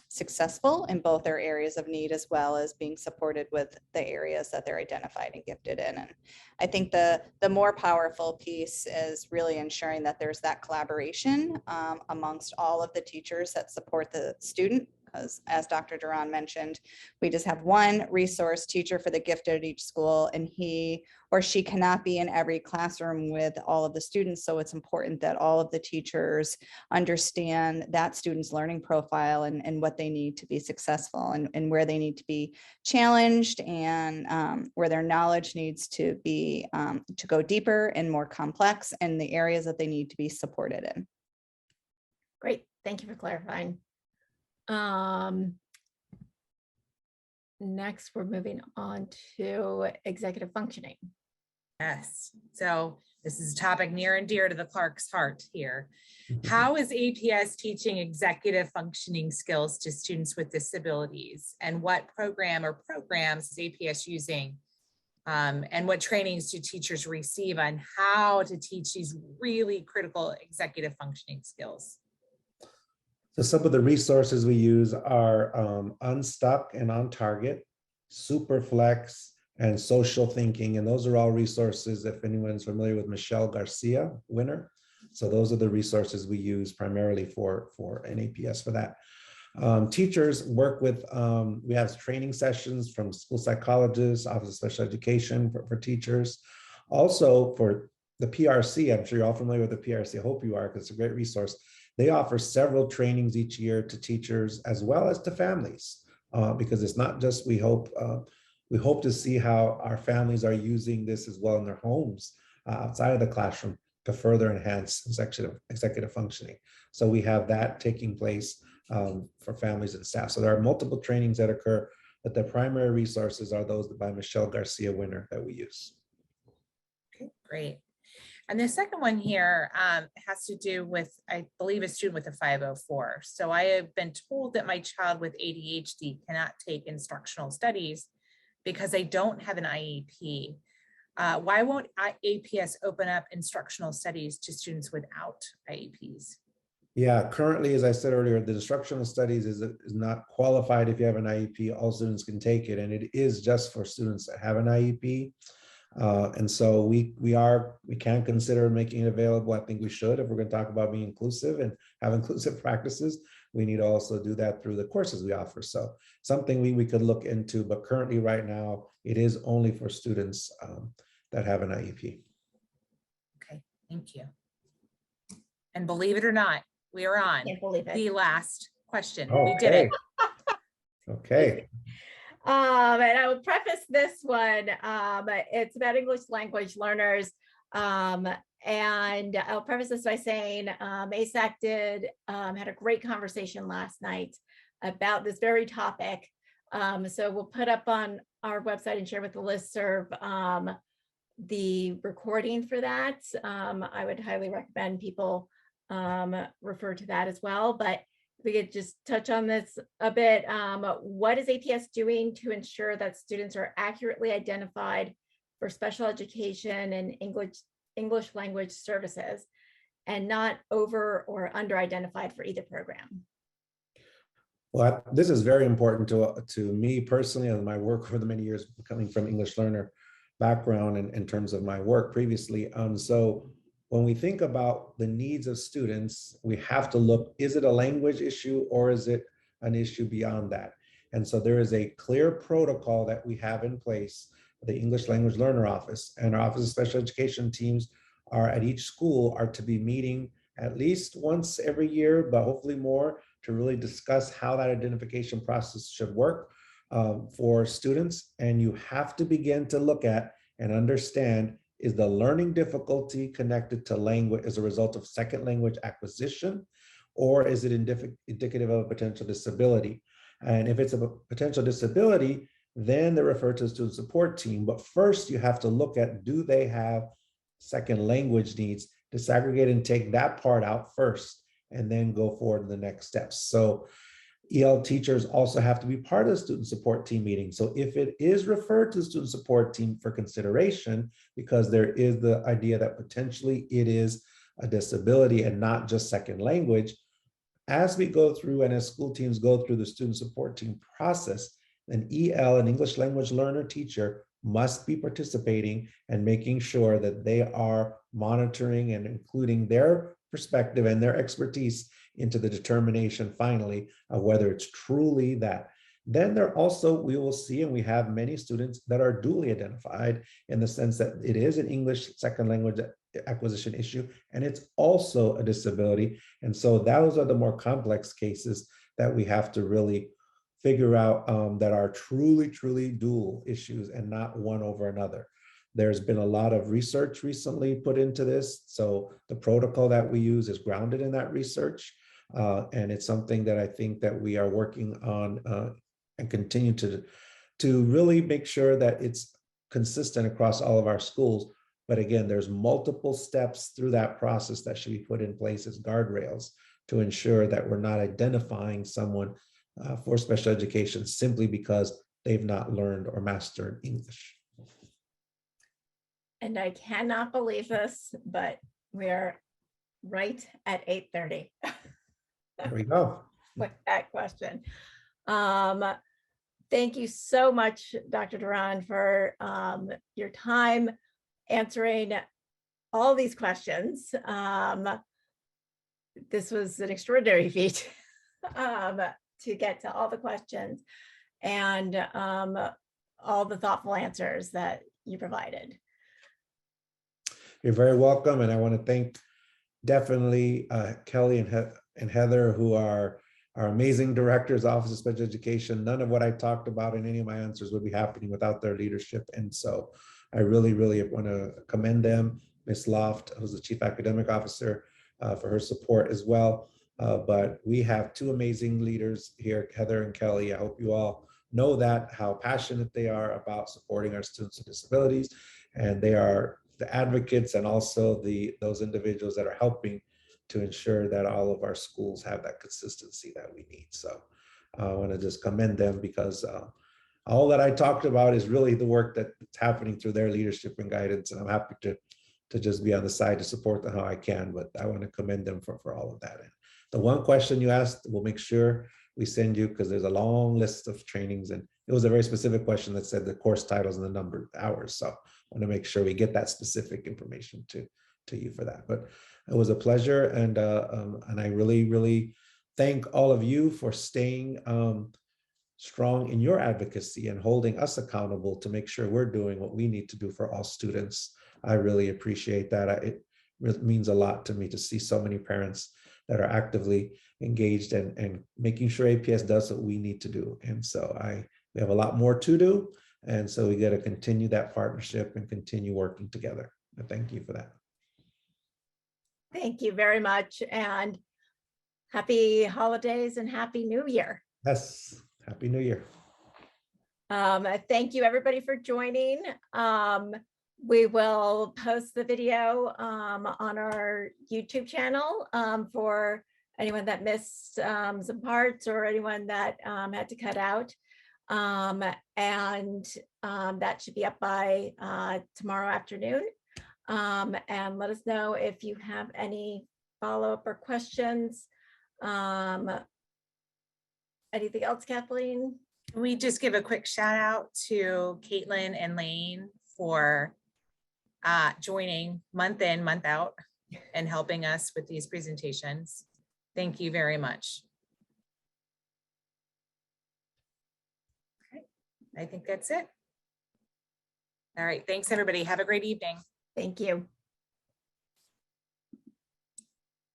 successful in both their areas of need, as well as being supported with the areas that they're identified and gifted in. And I think the more powerful piece is really ensuring that there's that collaboration amongst all of the teachers that support the student. As Dr. Duran mentioned, we just have one resource teacher for the gifted at each school, and he or she cannot be in every classroom with all of the students. So it's important that all of the teachers understand that student's learning profile and what they need to be successful, and where they need to be challenged, and where their knowledge needs to be to go deeper and more complex, and the areas that they need to be supported in. Great, thank you for clarifying. Next, we're moving on to executive functioning. Yes, so this is a topic near and dear to the Clark's heart here. How is APS teaching executive functioning skills to students with disabilities, and what program or programs is APS using? And what trainings do teachers receive on how to teach these really critical executive functioning skills? So some of the resources we use are Unstuck and On Target, Superflex, and Social Thinking. And those are all resources, if anyone's familiar with Michelle Garcia, winner. So those are the resources we use primarily for an APS for that. Teachers work with, we have training sessions from school psychologists, Office of Special Education for teachers. Also for the PRC, I'm sure you're all familiar with the PRC. I hope you are, because it's a great resource. They offer several trainings each year to teachers as well as to families, because it's not just, we hope to see how our families are using this as well in their homes outside of the classroom. to further enhance executive functioning. So we have that taking place for families and staff. So there are multiple trainings that occur, but the primary resources are those by Michelle Garcia Winner that we use. Okay, great. And the second one here has to do with, I believe, a student with a 504. So I have been told that my child with ADHD cannot take instructional studies because they don't have an IEP. Why won't APS open up instructional studies to students without IEPs? Yeah, currently, as I said earlier, the instructional studies is not qualified. If you have an IEP, all students can take it, and it is just for students that have an IEP. And so we can consider making it available. I think we should, if we're going to talk about being inclusive and have inclusive practices. We need to also do that through the courses we offer. So something we could look into, but currently right now, it is only for students that have an IEP. Okay, thank you. And believe it or not, we are on the last question. Okay. We did it. Okay. And I will preface this one. It's about English language learners. And I'll preface this by saying ASAC had a great conversation last night about this very topic. So we'll put up on our website and share with the listserv the recording for that. I would highly recommend people refer to that as well. But we could just touch on this a bit. What is APS doing to ensure that students are accurately identified for special education and English language services and not over or under identified for either program? Well, this is very important to me personally and my work over the many years coming from English learner background in terms of my work previously. So when we think about the needs of students, we have to look, is it a language issue or is it an issue beyond that? And so there is a clear protocol that we have in place, the English Language Learner Office, and our Office of Special Education teams are at each school are to be meeting at least once every year, but hopefully more, to really discuss how that identification process should work for students. And you have to begin to look at and understand, is the learning difficulty connected to language as a result of second language acquisition, or is it indicative of a potential disability? And if it's a potential disability, then they're referred to the student support team. But first you have to look at, do they have second language needs? Disaggregate and take that part out first, and then go forward in the next steps. So EL teachers also have to be part of the student support team meeting. So if it is referred to the student support team for consideration, because there is the idea that potentially it is a disability and not just second language, as we go through and as school teams go through the student support team process, an EL, an English language learner teacher, must be participating and making sure that they are monitoring and including their perspective and their expertise into the determination finally of whether it's truly that. Then there also, we will see, and we have many students that are duly identified in the sense that it is an English second language acquisition issue, and it's also a disability. And so those are the more complex cases that we have to really figure out that are truly, truly dual issues and not one over another. There's been a lot of research recently put into this. So the protocol that we use is grounded in that research. And it's something that I think that we are working on and continue to really make sure that it's consistent across all of our schools. But again, there's multiple steps through that process that should be put in place as guardrails to ensure that we're not identifying someone for special education simply because they've not learned or mastered English. And I cannot believe this, but we're right at 8:30. There we go. With that question. Thank you so much, Dr. Duran, for your time answering all these questions. This was an extraordinary feat to get to all the questions and all the thoughtful answers that you provided. You're very welcome. And I want to thank definitely Kelly and Heather, who are our amazing directors, Office of Special Education. None of what I talked about in any of my answers would be happening without their leadership. And so I really, really want to commend them Ms. Loft, who's the Chief Academic Officer, for her support as well. But we have two amazing leaders here, Heather and Kelly. I hope you all know that, how passionate they are about supporting our students with disabilities. And they are the advocates and also those individuals that are helping to ensure that all of our schools have that consistency that we need. So I want to just commend them, because all that I talked about is really the work that's happening through their leadership and guidance. And I'm happy to just be on the side to support them how I can, but I want to commend them for all of that. And the one question you asked, we'll make sure we send you, because there's a long list of trainings, and it was a very specific question that said the course titles and the number of hours. So I want to make sure we get that specific information to you for that. But it was a pleasure, and I really, really thank all of you for staying strong in your advocacy and holding us accountable to make sure we're doing what we need to do for all students. I really appreciate that. It really means a lot to me to see so many parents that are actively engaged and making sure APS does what we need to do. And so we have a lot more to do. And so we got to continue that partnership and continue working together. And thank you for that. Thank you very much. And happy holidays and happy new year. Yes. Happy New Year. Thank you everybody for joining. We will post the video on our YouTube channel for anyone that missed some parts or anyone that had to cut out. And that should be up by tomorrow afternoon. And let us know if you have any follow-up or questions. Anything else, Kathleen? Can we just give a quick shout out to Caitlin and Lane for joining month in, month out and helping us with these presentations. Thank you very much. Okay, I think that's it. All right, thanks everybody. Have a great evening. Thank you.